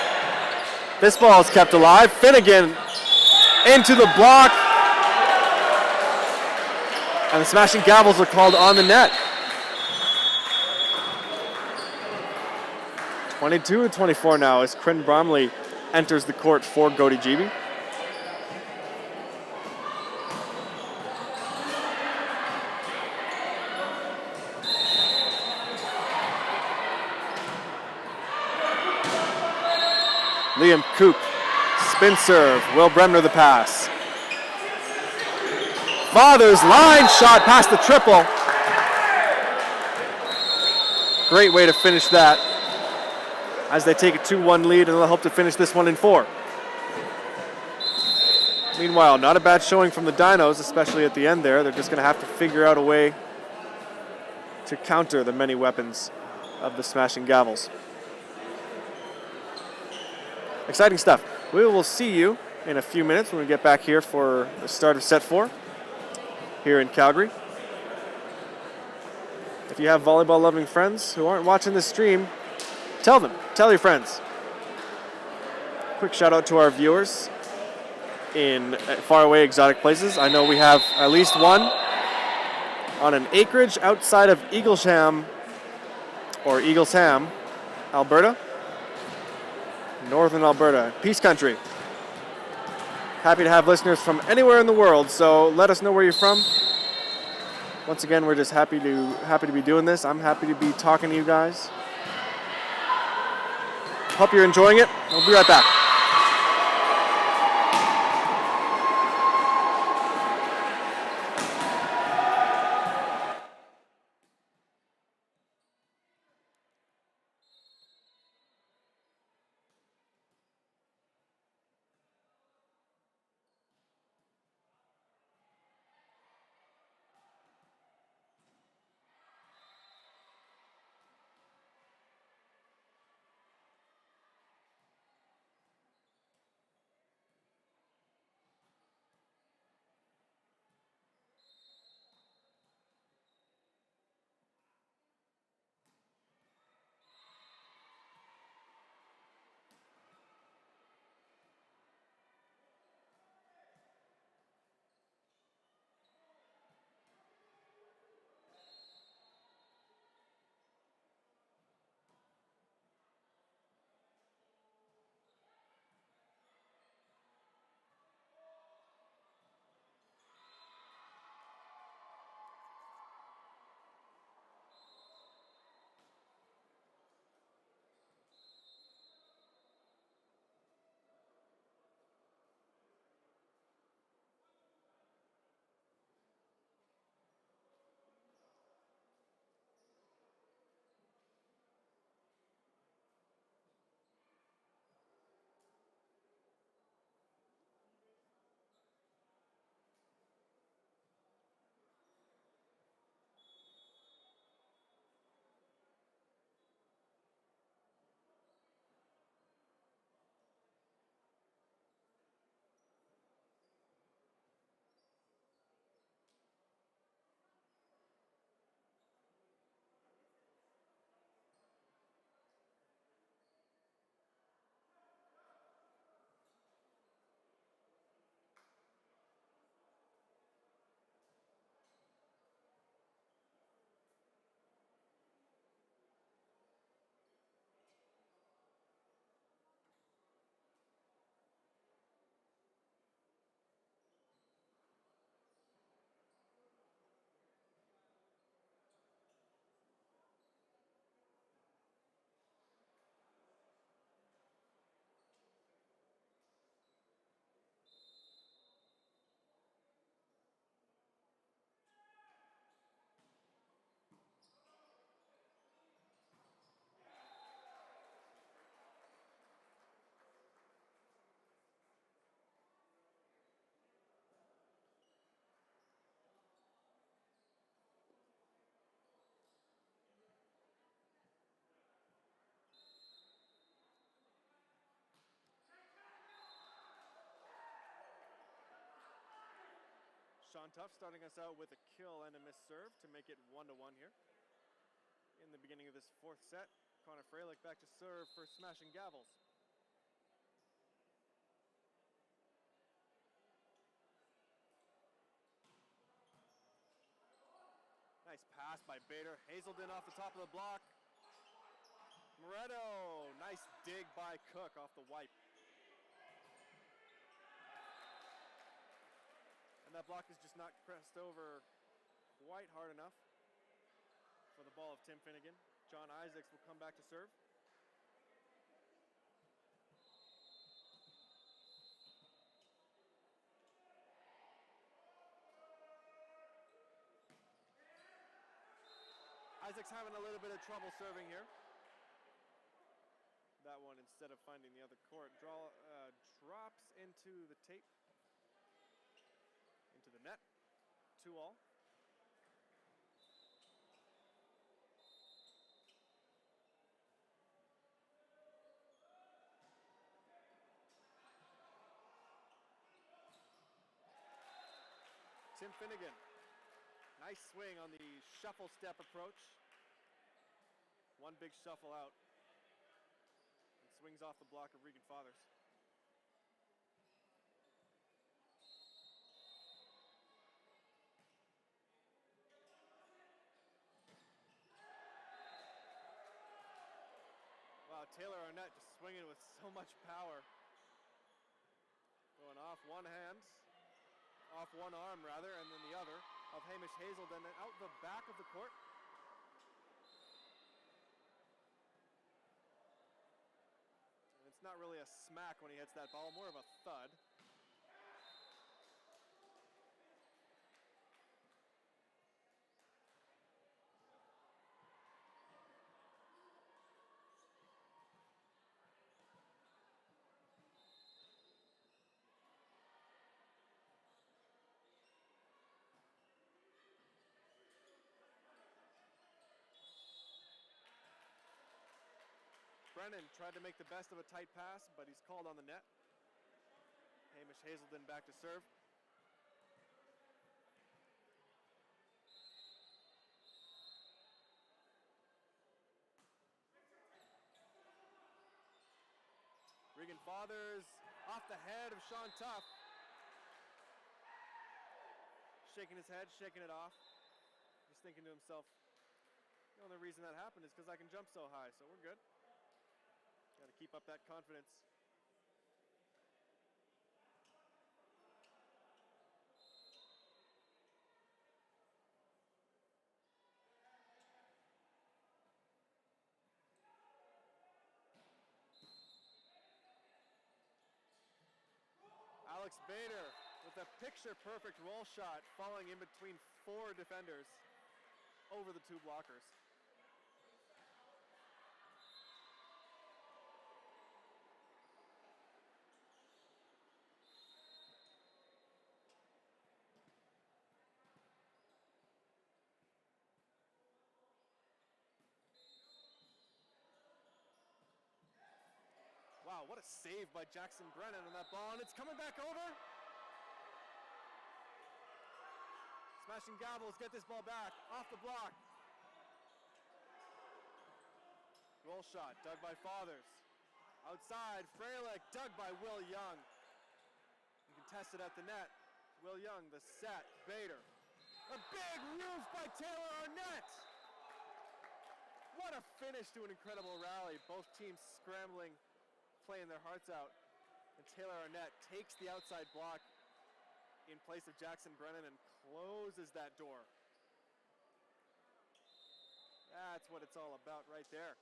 This ball is kept alive. Finnegan into the block. And the smashing Gavels are called on the net. 22-24 now as Quinn Bromley enters the court for Gody GB. Liam Coop, spin serve, Will Bremner the pass. Father's line shot past the triple. Great way to finish that as they take a 2-1 lead, and they'll hope to finish this one in 4. Meanwhile, not a bad showing from the Dinos, especially at the end there. They're just going to have to figure out a way to counter the many weapons of the smashing Gavels. Exciting stuff. We will see you in a few minutes when we get back here for the start of set 4 here in Calgary. If you have volleyball-loving friends who aren't watching this stream, tell them. Tell your friends. Quick shout out to our viewers in faraway exotic places. I know we have at least one on an acreage outside of Eaglesham, Alberta. Northern Alberta, Peace Country. Happy to have listeners from anywhere in the world, so let us know where you're from. Once again, we're just happy to be doing this. I'm happy to be talking to you guys. Hope you're enjoying it. We'll be right back. Sean Tuff starting us out with a kill and a missed serve to make it 1-1 here. In the beginning of this fourth set, Connor Freilich back to serve for smashing Gavels. Nice pass by Bader. Hazelden off the top of the block. Moretto, nice dig by Cook off the wipe. And that block is just not pressed over quite hard enough for the ball of Tim Finnegan. John Isaacs will come back to serve. Isaacs having a little bit of trouble serving here. That one, instead of finding the other court, drops into the tape, into the net, 2-all. Tim Finnegan, nice swing on the shuffle step approach. One big shuffle out. And swings off the block of Regan Fathers. Wow, Taylor Arnett just swinging with so much power. Going off one hand, off one arm rather, and then the other of Hamish Hazelden, and out the back of the court. And it's not really a smack when he hits that ball, more of a thud. Brennan tried to make the best of a tight pass, but he's called on the net. Hamish Hazelden back to serve. Regan Fathers off the head of Sean Tuff. Shaking his head, shaking it off. Just thinking to himself, the only reason that happened is because I can jump so high, so we're good. Got to keep up that confidence. Alex Bader with a picture-perfect roll shot, falling in between 4 defenders over the 2 blockers. Wow, what a save by Jackson Brennan on that ball, and it's coming back over. Smashing Gavels, get this ball back, off the block. Goal shot, dug by Fathers. Outside, Freilich, dug by Will Young. And contested at the net. Will Young, the set, Bader. A big roof by Taylor Arnett. What a finish to an incredible rally. Both teams scrambling, playing their hearts out. And Taylor Arnett takes the outside block in place of Jackson Brennan and closes that door. That's what it's all about right there.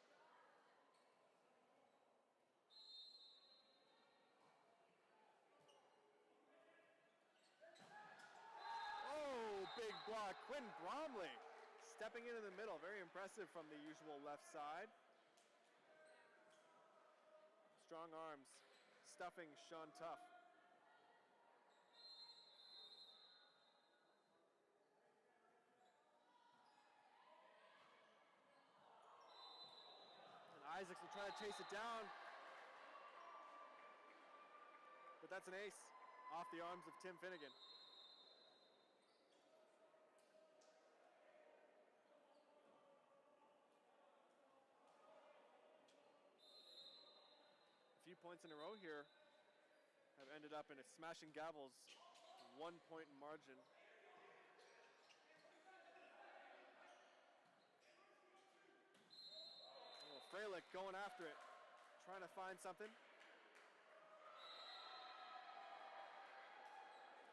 Oh, big block. Quinn Bromley stepping in the middle. Very impressive from the usual left side. Strong arms, stuffing Sean Tuff. And Isaacs will try to chase it down. But that's an ace off the arms of Tim Finnegan. points in a row here have ended up in a smashing Gavels 1 point margin. Oh, Freilich going after it, trying to find something.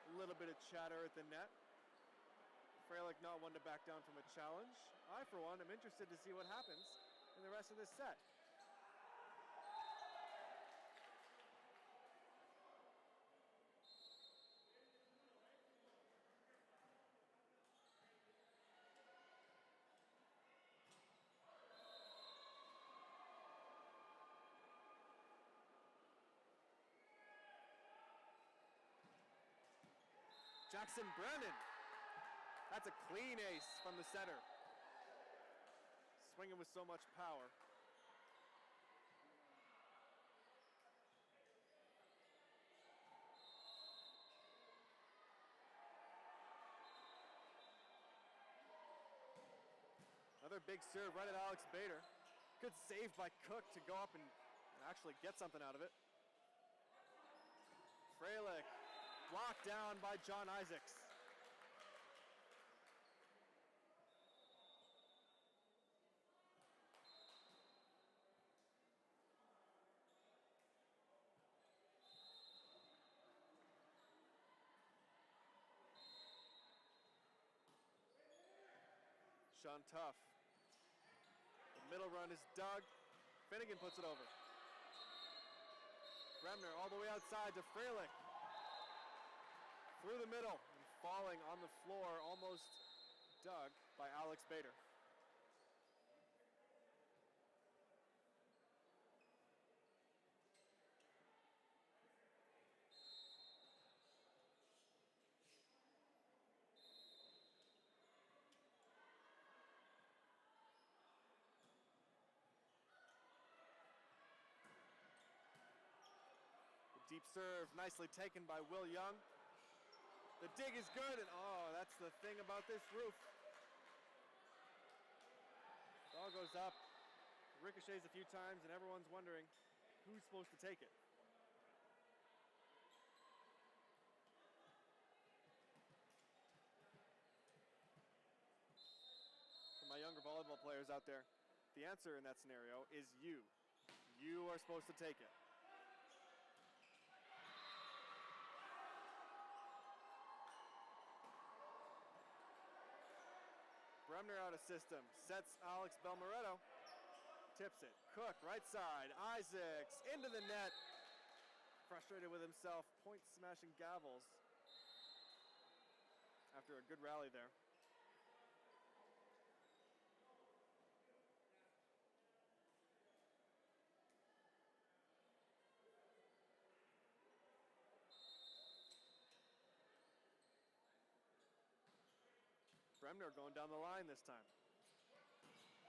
A little bit of chatter at the net. Freilich not one to back down from a challenge. I, for one, am interested to see what happens in the rest of this set. Jackson Brennan. That's a clean ace from the center. Swinging with so much power. Another big serve right at Alex Bader. Good save by Cook to go up and actually get something out of it. Freilich blocked down by John Isaacs. Sean Tuff. The middle run is dug. Finnegan puts it over. Bremner all the way outside to Freilich. Through the middle and falling on the floor, almost dug by Alex Bader. Deep serve, nicely taken by Will Young. The dig is good, and oh, that's the thing about this roof. Ball goes up, ricochets a few times, and everyone's wondering who's supposed to take it. For my younger volleyball players out there, the answer in that scenario is you. You are supposed to take it. Bremner out of system, sets Alex Belmoretto, tips it. Cook, right side, Isaacs, into the net. Frustrated with himself, point smashing Gavels after a good rally there. Bremner going down the line this time.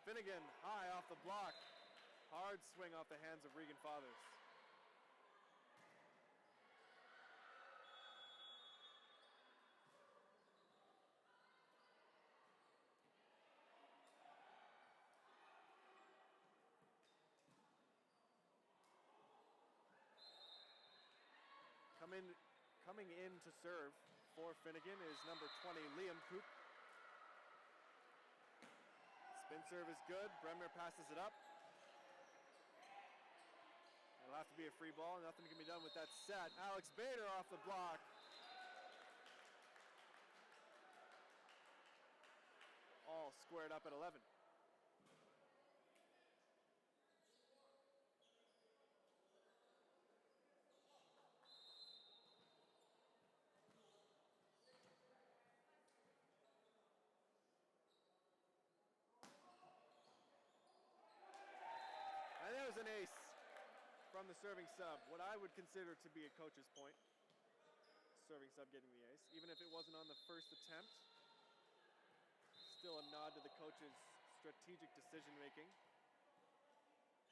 Finnegan high off the block. Hard swing off the hands of Regan Fathers. Coming in to serve for Finnegan is number 20, Liam Coop. Spin serve is good. Bremner passes it up. It'll have to be a free ball. Nothing can be done with that set. Alex Bader off the block. All squared up at 11. And there's an ace from the serving sub. What I would consider to be a coach's point. Serving sub getting the ace. Even if it wasn't on the first attempt, still a nod to the coach's strategic decision making.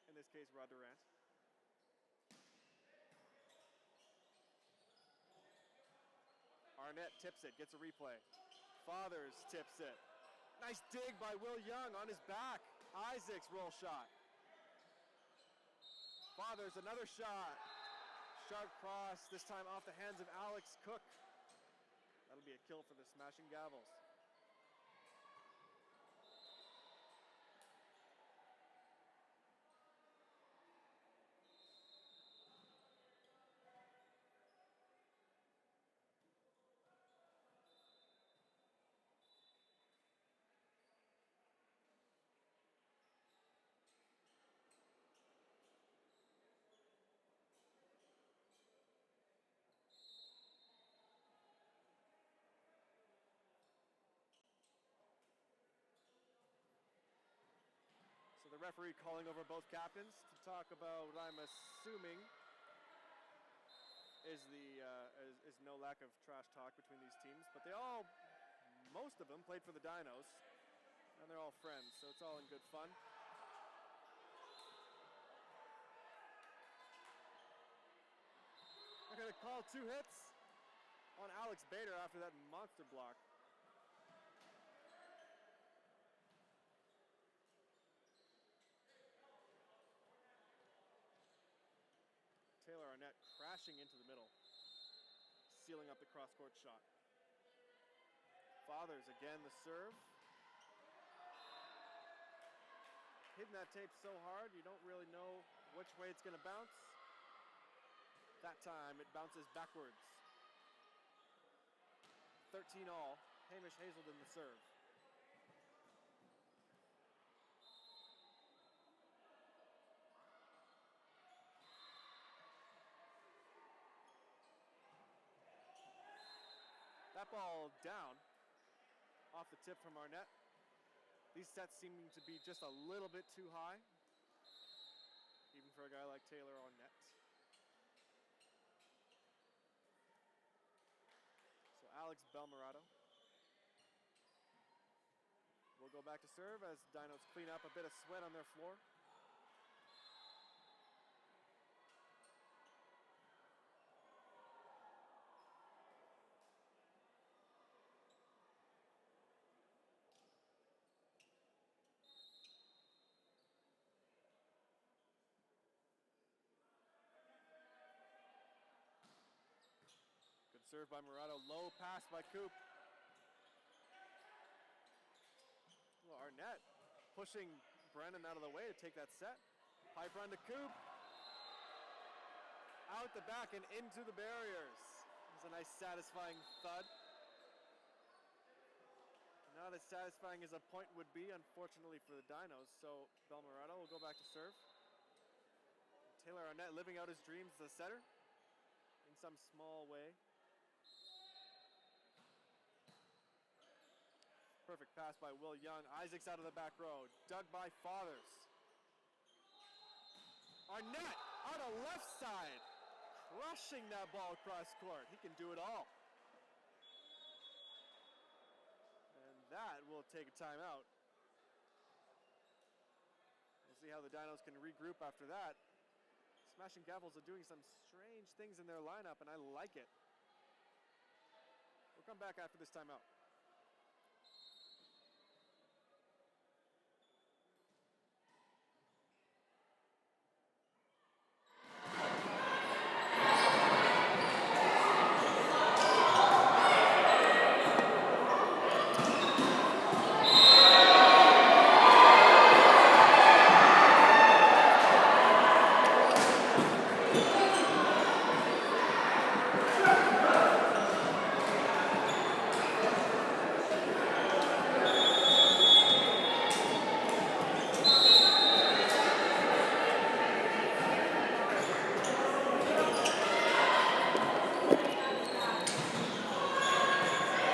In this case, Rod Durant. Arnett tips it, gets a replay. Fathers tips it. Nice dig by Will Young on his back. Isaacs roll shot. Fathers, another shot. Sharp cross, this time off the hands of Alex Cook. That'll be a kill for the Smashing Gavels. So the referee calling over both captains to talk about what I'm assuming is is no lack of trash talk between these teams, but most of them played for the Dinos, and they're all friends, so it's all in good fun. They're gonna call 2 hits on Alex Bader after that monster block. Taylor Arnett crashing into the middle, sealing up the cross-court shot. Fathers again the serve. Hitting that tape so hard, you don't really know which way it's gonna bounce. That time it bounces backwards. 13 all, Hamish Hazelden the serve. That ball down off the tip from Arnett. These sets seeming to be just a little bit too high, even for a guy like Taylor Arnett. So Alex Belmorato will go back to serve as Dinos clean up a bit of sweat on their floor. Good serve by Murato, low pass by Coop. Well, Arnett pushing Brennan out of the way to take that set. Pipe run to Coop. Out the back and into the barriers. It's a nice satisfying thud. Not as satisfying as a point would be, unfortunately for the Dinos, so Belmorato will go back to serve. Taylor Arnett living out his dreams as a setter in some small way. Perfect pass by Will Young. Isaac's out of the back row. Dug by Fathers. Arnett out of left side. Crushing that ball across court. He can do it all. And that will take a timeout. We'll see how the Dinos can regroup after that. Smashing Gavels are doing some strange things in their lineup, and I like it. We'll come back after this timeout.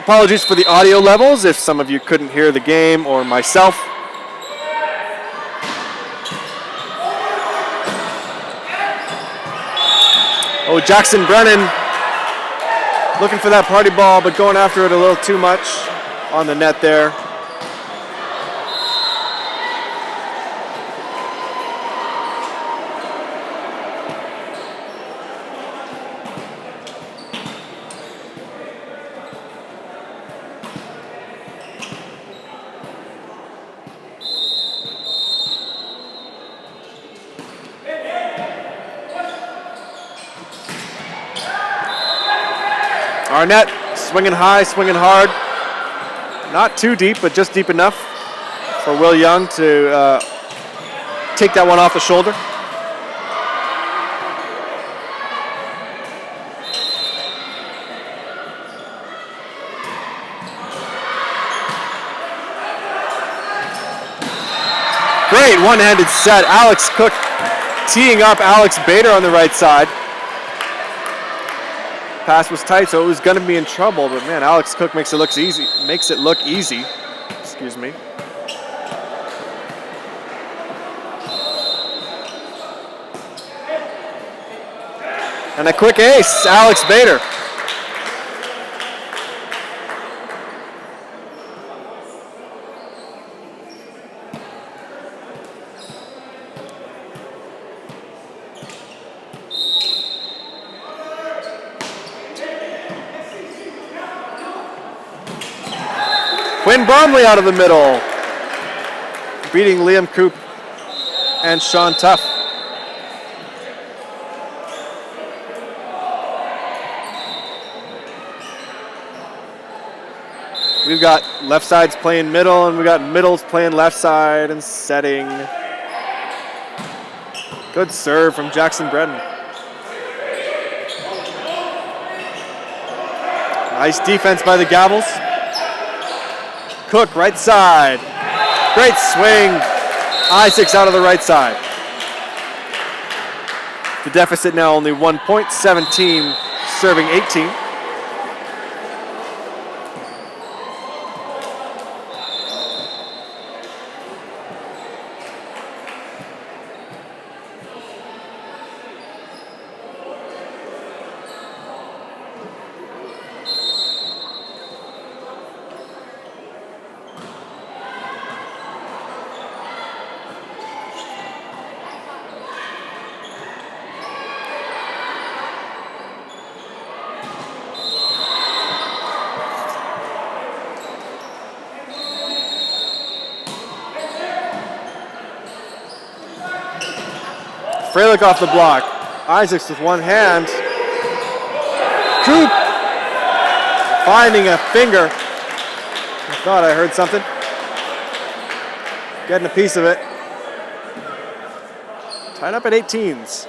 Apologies for the audio levels if some of you couldn't hear the game or myself. Oh, Jackson Brennan looking for that party ball, but going after it a little too much on the net there. Arnett swinging high, swinging hard. Not too deep, but just deep enough for Will Young to take that one off the shoulder. Great one-handed set. Alex Cook teeing up Alex Bader on the right side. Pass was tight, so it was going to be in trouble, but man, Alex Cook makes it look easy. Excuse me. And a quick ace, Alex Bader. Quinn Bromley out of the middle, beating Liam Coop and Sean Tuff. We've got left sides playing middle, and we got middles playing left side and setting. Good serve from Jackson Breton. Nice defense by the Gavels. Cook, right side. Great swing. Isaacs out of the right side. The deficit now only 1 point, 17 serving 18. Freilich off the block. Isaacs with one hand. Coop finding a finger. I thought I heard something. Getting a piece of it. Tied up at 18s.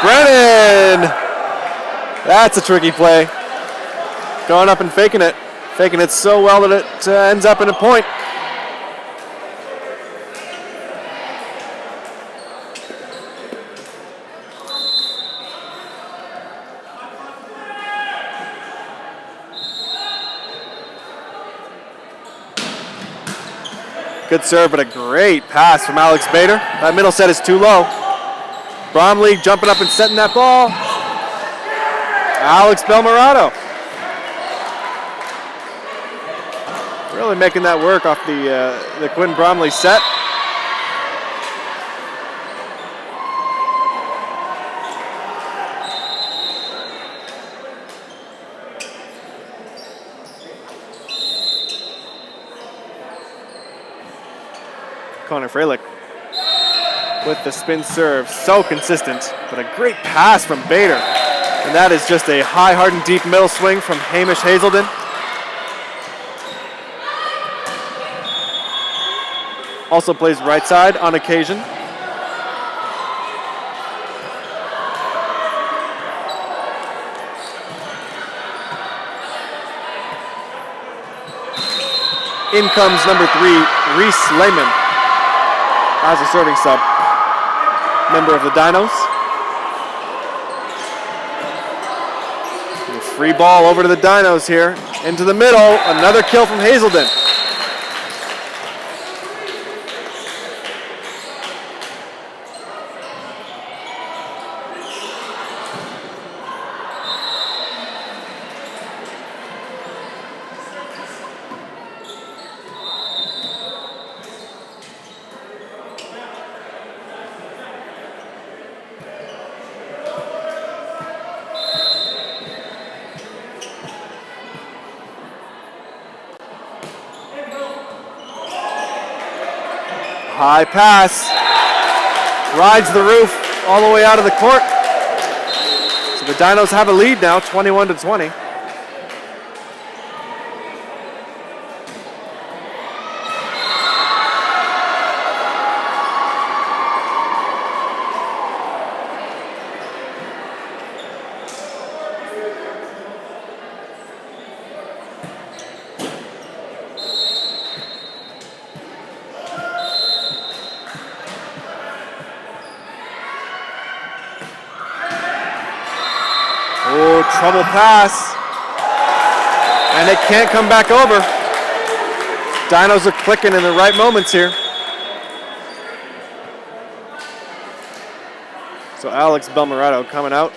Brennan! That's a tricky play. Going up and faking it. Faking it so well that it ends up in a point. Good serve, but a great pass from Alex Bader. That middle set is too low. Bromley jumping up and setting that ball. Alex Belmorato. Really making that work off the Quinn Bromley set. Connor Freilich with the spin serve. So consistent, but a great pass from Bader. And that is just a high, hard, and deep middle swing from Hamish Hazelden. Also plays right side on occasion. In comes number 3, Reese Lehman, as a serving sub, member of the Dinos. And a free ball over to the Dinos here, into the middle, another kill from Hazelden. high pass. Rides the roof all the way out of the court. So the Dinos have a lead now, 21-20. Oh, trouble pass. And it can't come back over. Dinos are clicking in the right moments here. So Alex Belmorato coming out.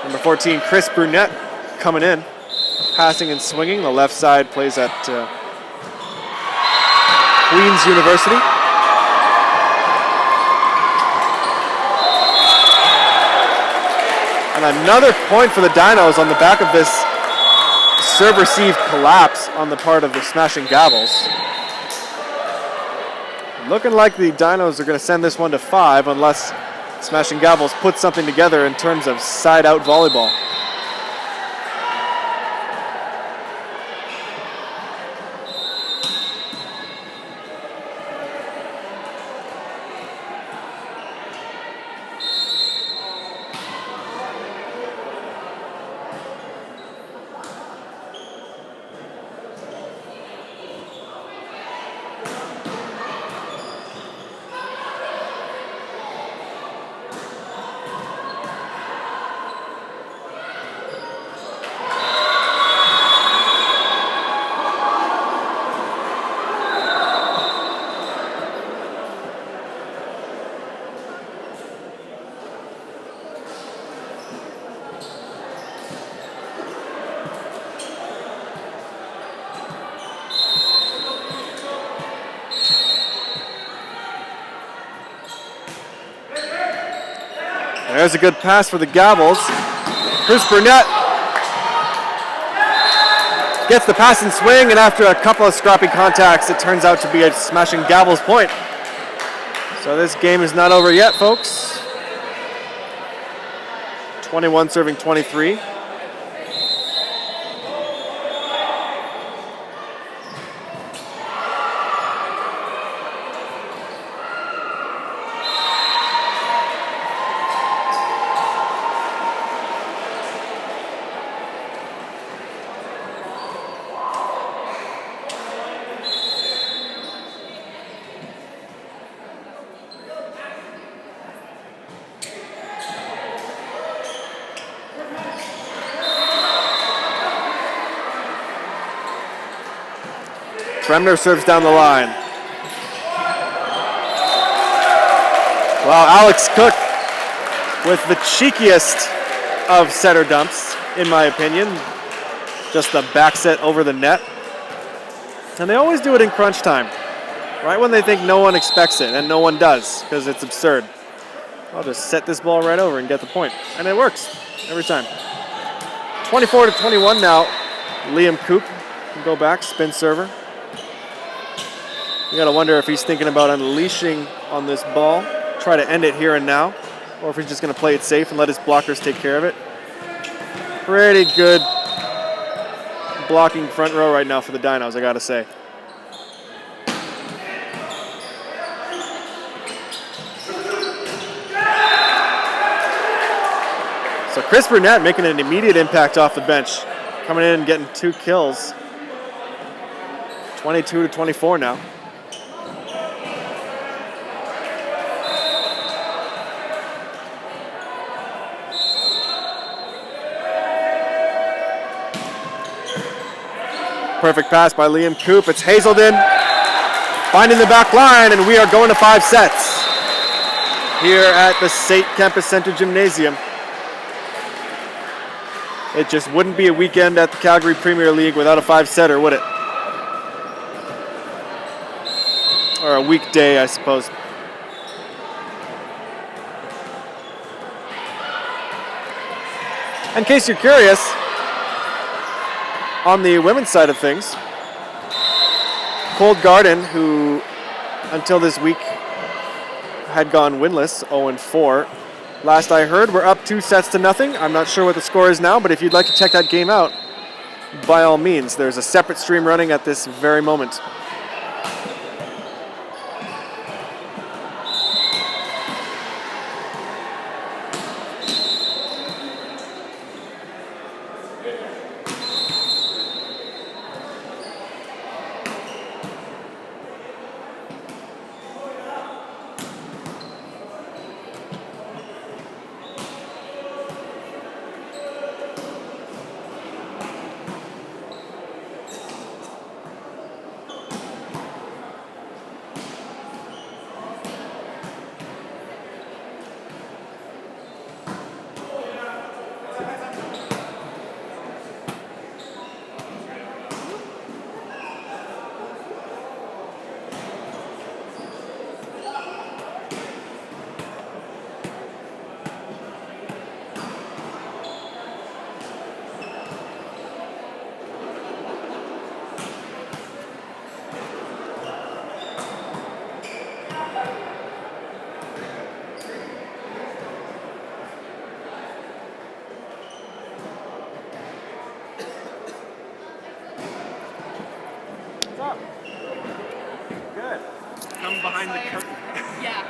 Number 14, Chris Brunette coming in. Passing and swinging. The left side plays at Queen's University. And another point for the Dinos on the back of this serve-receive collapse on the part of the Smashing Gavels. Looking like the Dinos are going to send this one to 5 unless Smashing Gavels put something together in terms of side-out volleyball. There's a good pass for the Gavels. Chris Burnett gets the pass and swing, and after a couple of scrappy contacts, it turns out to be a Smashing Gavels point. So this game is not over yet, folks. 21 serving 23. Bremner serves down the line. Wow, Alex Cook with the cheekiest of setter dumps, in my opinion. Just a back set over the net. And they always do it in crunch time, right when they think no one expects it, and no one does, because it's absurd. I'll just set this ball right over and get the point. And it works every time. 24-21 now. Liam Coop can go back, spin server. You gotta wonder if he's thinking about unleashing on this ball, try to end it here and now, or if he's just gonna play it safe and let his blockers take care of it. Pretty good blocking front row right now for the Dinos, I gotta say. So Chris Burnett making an immediate impact off the bench, coming in and getting 2 kills. 22-24 now. Perfect pass by Liam Coop. It's Hazelden finding the back line, and we are going to 5 sets here at the St. Campus Center Gymnasium. It just wouldn't be a weekend at the Calgary Premier League without a 5-setter, would it? Or a weekday, I suppose. In case you're curious, on the women's side of things, Cold Garden, who until this week had gone winless, 0-4. Last I heard, we're up 2-0. I'm not sure what the score is now, but if you'd like to check that game out, by all means, there's a separate stream running at this very moment. Behind the curtain. Yeah.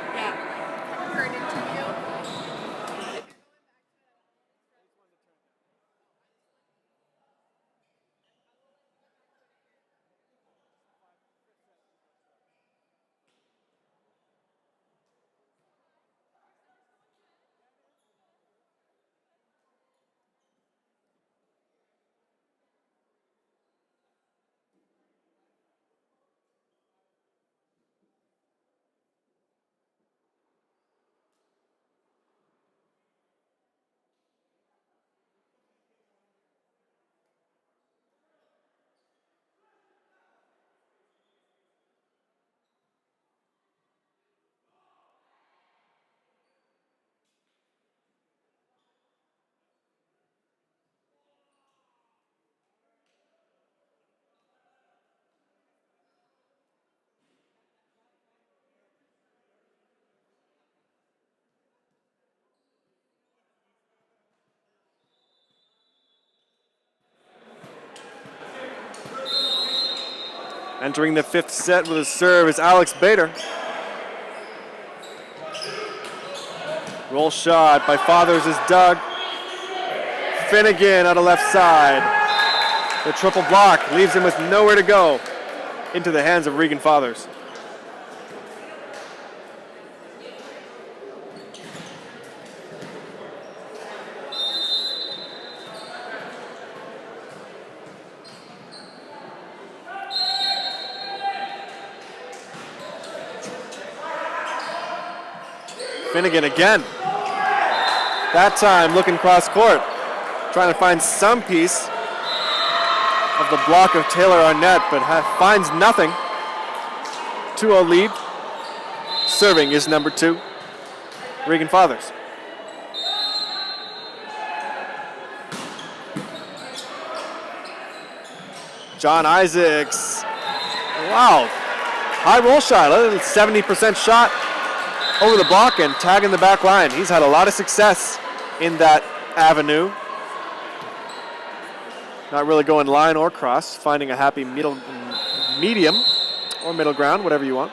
Curtain interview. Entering the fifth set with a serve is Alex Bader. Roll shot by Fathers is dug. Finnegan out of left side. The triple block leaves him with nowhere to go. Into the hands of Regan Fathers. Finnegan again. That time looking cross court. Trying to find some piece of the block of Taylor Arnett, but finds nothing. 2-0 lead. Serving is number 2, Regan Fathers. John Isaacs. Wow. High roll shot, a 70% shot over the block and tagging the back line. He's had a lot of success in that avenue. Not really going line or cross, finding a happy medium or middle ground, whatever you want.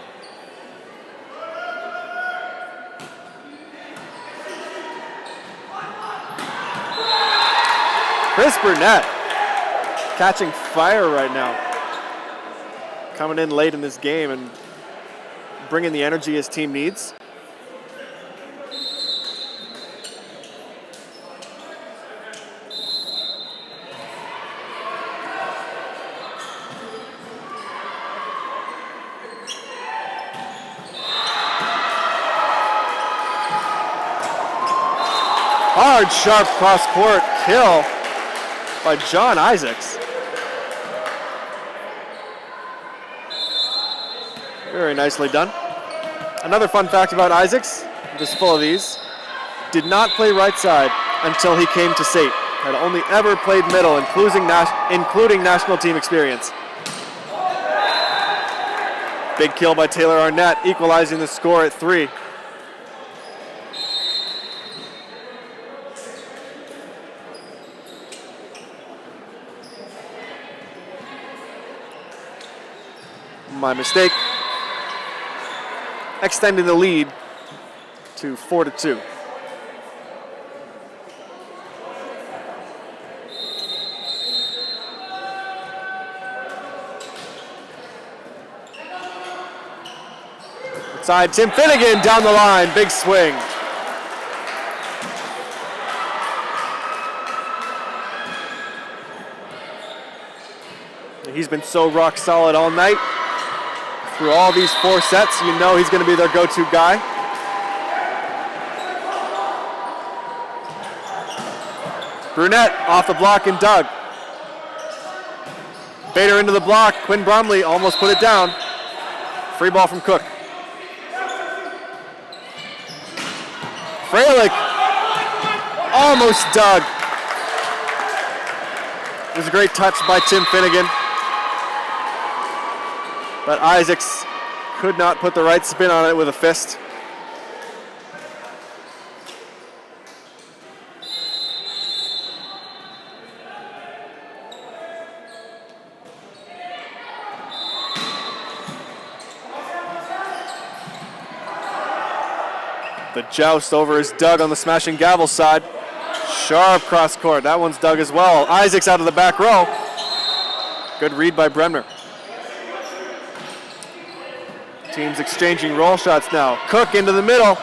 Chris Burnett catching fire right now. Coming in late in this game and bringing the energy his team needs. Hard, sharp cross-court kill by John Isaacs. Very nicely done. Another fun fact about Isaacs, I'm just full of these, did not play right side until he came to SAIT. Had only ever played middle, including national team experience. Big kill by Taylor Arnett, equalizing the score at 3. My mistake. Extending the lead to 4-2. Inside, Tim Finnegan down the line, big swing. He's been so rock solid all night. Through all these 4 sets, you know he's going to be their go-to guy. Brunette off the block and dug. Bader into the block. Quinn Bromley almost put it down. Free ball from Cook. Freilich almost dug. It was a great touch by Tim Finnegan. But Isaacs could not put the right spin on it with a fist. The joust over is Doug on the smashing Gavels side. Sharp cross court. That one's Doug as well. Isaacs out of the back row. Good read by Bremner. Teams exchanging roll shots now. Cook into the middle.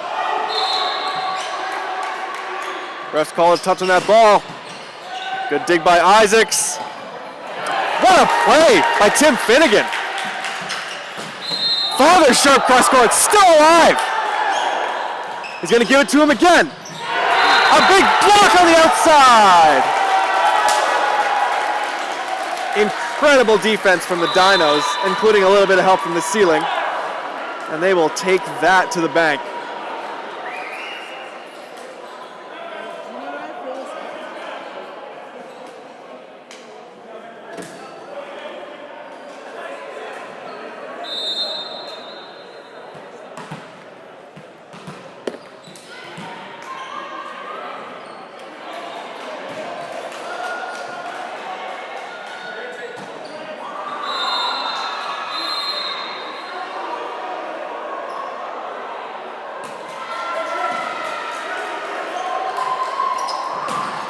Refs call a touch on that ball. Good dig by Isaacs. What a play by Tim Finnegan. Father sharp cross court, still alive. He's going to give it to him again. A big block on the outside. Incredible defense from the Dinos, including a little bit of help from the ceiling. And they will take that to the bank.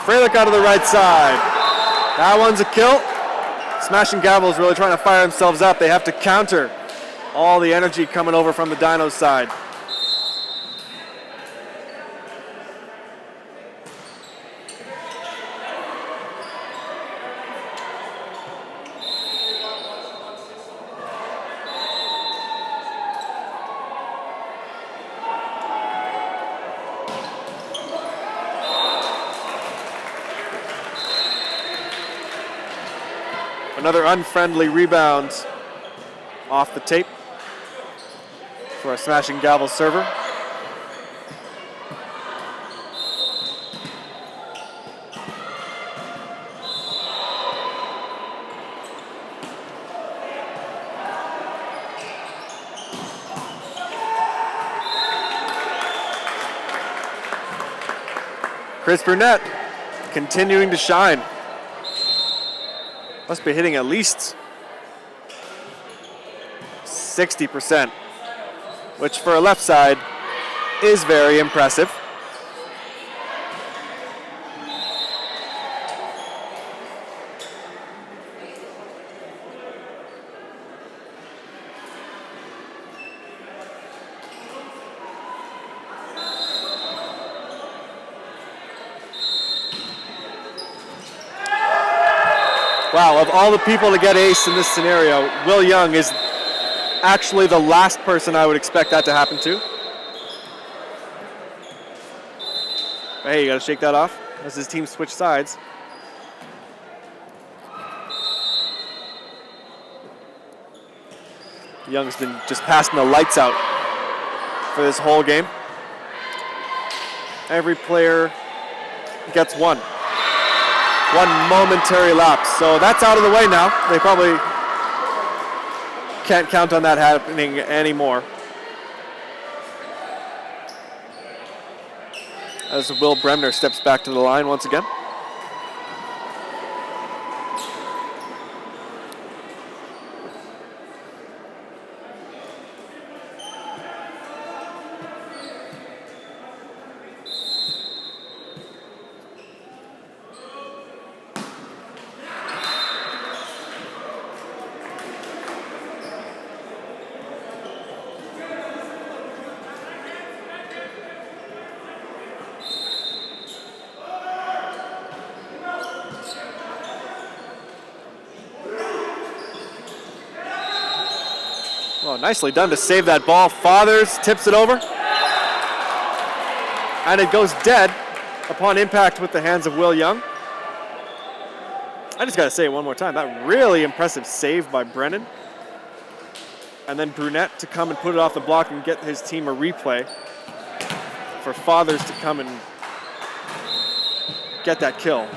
Freilich out of the right side. That one's a kill. Smashing Gavels really trying to fire themselves up. They have to counter all the energy coming over from the Dinos side. Another unfriendly rebound off the tape for a smashing Gavels server. Chris Burnett continuing to shine. Must be hitting at least 60%, which for a left side is very impressive. Wow, of all the people to get ace in this scenario, Will Young is actually the last person I would expect that to happen to. Hey, you gotta shake that off as his team switch sides. Young's been just passing the lights out for this whole game. Every player gets one momentary lapse. So that's out of the way now. They probably Can't count on that happening anymore. As Will Bremner steps back to the line once again. Well, nicely done to save that ball. Fathers tips it over. And it goes dead upon impact with the hands of Will Young. I just got to say it one more time. That really impressive save by Brennan. And then Brunette to come and put it off the block and get his team a replay. For Fathers to come and get that kill.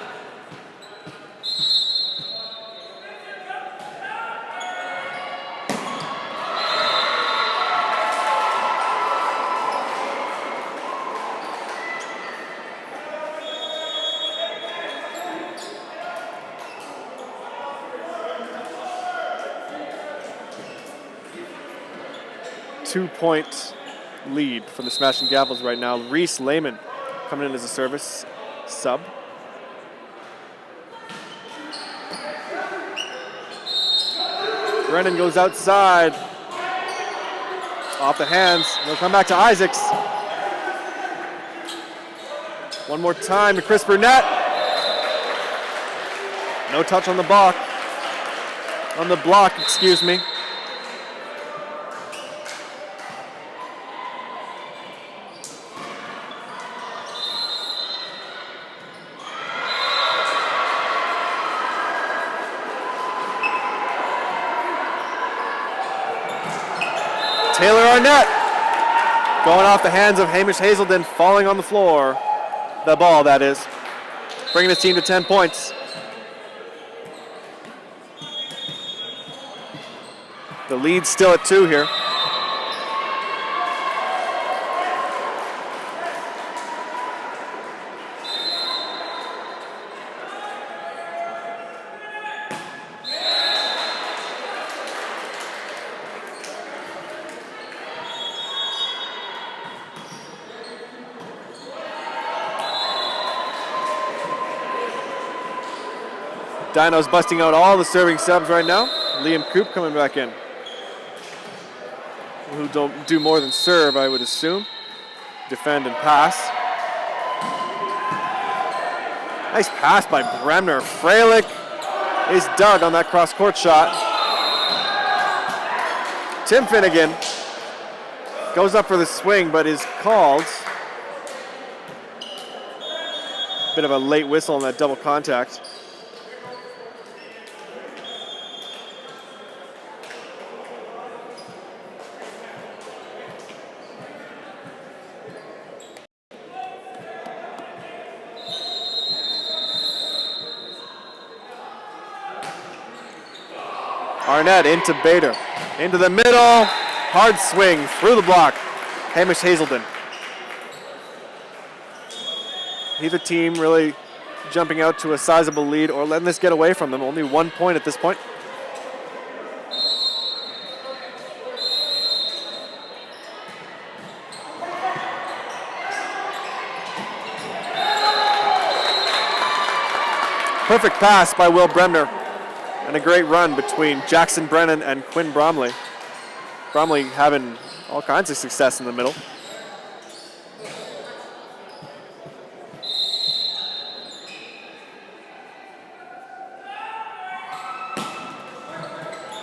Two-point lead for the Smashing Gavels right now. Reese Lehman coming in as a service sub. Brennan goes outside. Off the hands. They'll come back to Isaacs. One more time to Chris Burnett. No touch on the block. On the block, excuse me. Taylor Arnett going off the hands of Hamish Hazelden, falling on the floor. The ball, that is. Bringing his team to 10 points. The lead's still at 2 here. Dinos busting out all the serving subs right now. Liam Coop coming back in. Who don't do more than serve, I would assume. Defend and pass. Nice pass by Bremner. Freilich is dug on that cross-court shot. Tim Finnegan goes up for the swing, but is called. Bit of a late whistle on that double contact. Arnett into Bader. Into the middle. Hard swing through the block. Hamish Hazelden. Neither team really jumping out to a sizable lead or letting this get away from them. Only 1 point at this point. Perfect pass by Will Bremner. And a great run between Jackson Brennan and Quinn Bromley. Bromley having all kinds of success in the middle.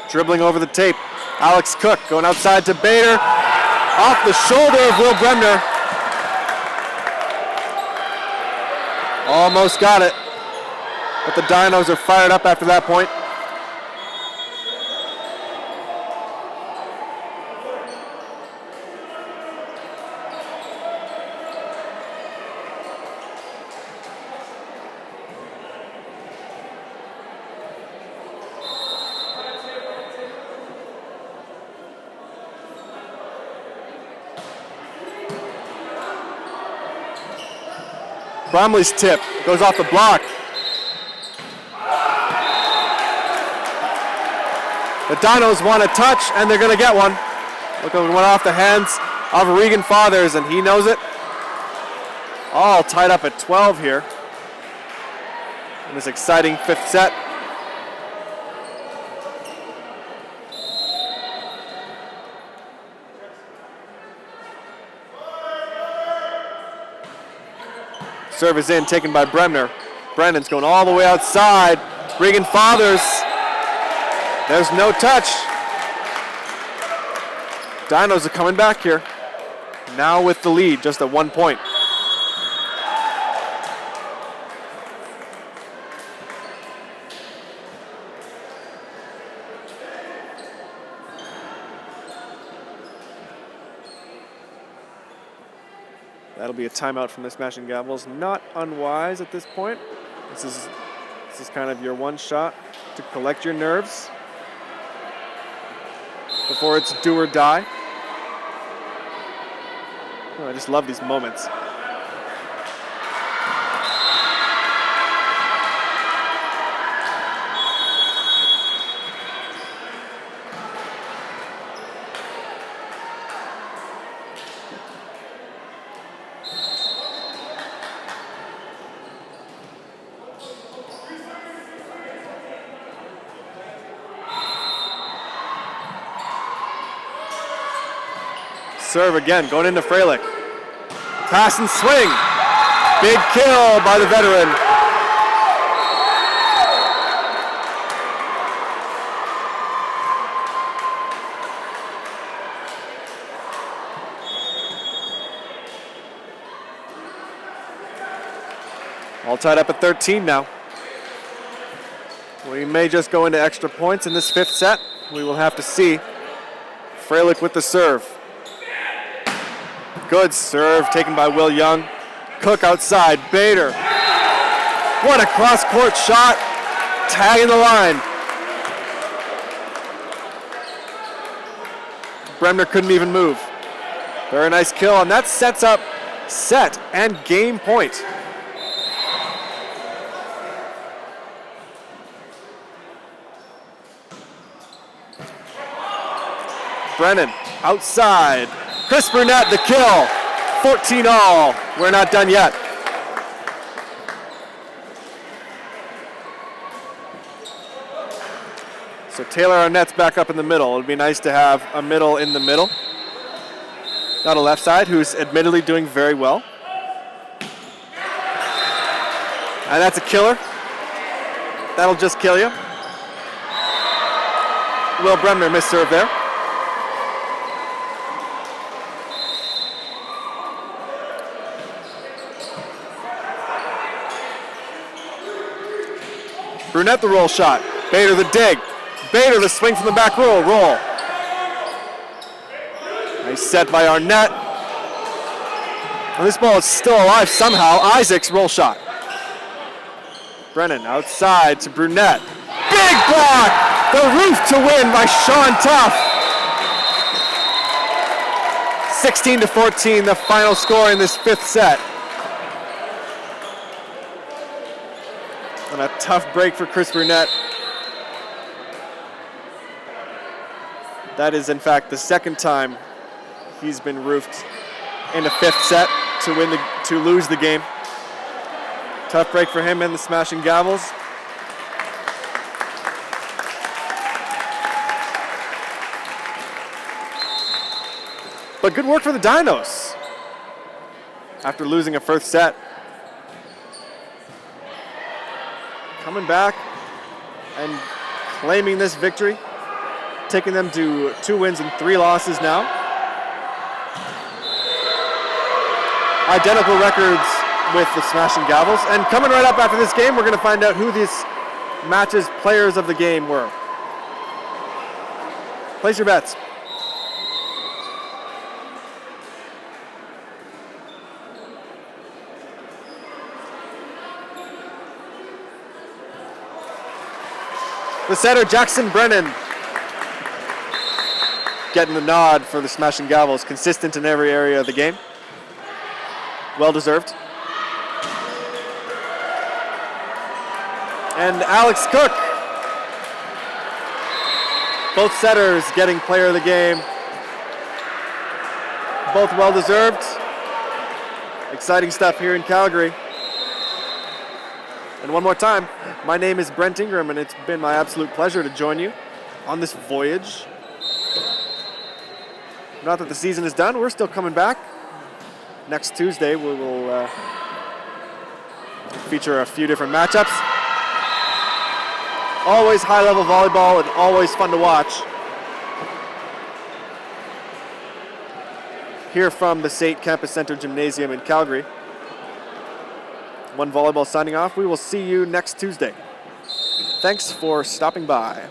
Dribbling over the tape. Alex Cook going outside to Bader. Off the shoulder of Will Bremner. Almost got it. But the Dinos are fired up after that point. Bromley's tip goes off the block. The Dinos want a touch, and they're going to get one. Look, it went off the hands of Regan Fathers, and he knows it. All tied up at 12 here in this exciting fifth set. Serve is in, taken by Bremner. Brennan's going all the way outside. Regan Fathers. There's no touch. Dinos are coming back here. Now with the lead, just at 1 point. That'll be a timeout from the Smashing Gavels. Not unwise at this point. This is kind of your one shot to collect your nerves before it's do or die. Oh, I just love these moments. Serve again, going into Freilich. Pass and swing. Big kill by the veteran. All tied up at 13 now. We may just go into extra points in this fifth set. We will have to see. Freilich with the serve. Good serve taken by Will Young. Cook outside, Bader. What a cross-court shot. Tagging the line. Bremner couldn't even move. Very nice kill, and that sets up set and game point. Brennan outside. Chris Burnett, the kill. 14 all. We're not done yet. So Taylor Arnett's back up in the middle. It would be nice to have a middle in the middle. Not a left side, who's admittedly doing very well. And that's a killer. That'll just kill you. Will Bremner missed serve there. Brunette the roll shot. Bader the dig. Bader the swing from the back row. Roll. Nice set by Arnett. And this ball is still alive somehow. Isaac's roll shot. Brennan outside to Brunette. Big block! The roof to win by Sean Tuff. 16-14, the final score in this fifth set. And a tough break for Chris Burnett. That is, in fact, the second time he's been roofed in a fifth set to lose the game. Tough break for him and the Smashing Gavels. But good work for the Dinos. After losing a first set. Coming back and claiming this victory, taking them to 2 wins and 3 losses now. Identical records with the Smashing Gavels. And coming right up after this game, we're going to find out who this match's players of the game were. Place your bets. The setter, Jackson Brennan, getting the nod for the Smashing Gavels, consistent in every area of the game. Well deserved. and Alex Cook. Both setters getting player of the game. Both well-deserved. Exciting stuff here in Calgary. And one more time, my name is Brent Ingram, and it's been my absolute pleasure to join you on this voyage. Not that the season is done, we're still coming back. Next Tuesday, we will feature a few different matchups. Always high-level volleyball and always fun to watch. Here from the St. Campus Center Gymnasium in Calgary. One Volleyball signing off. We will see you next Tuesday. Thanks for stopping by.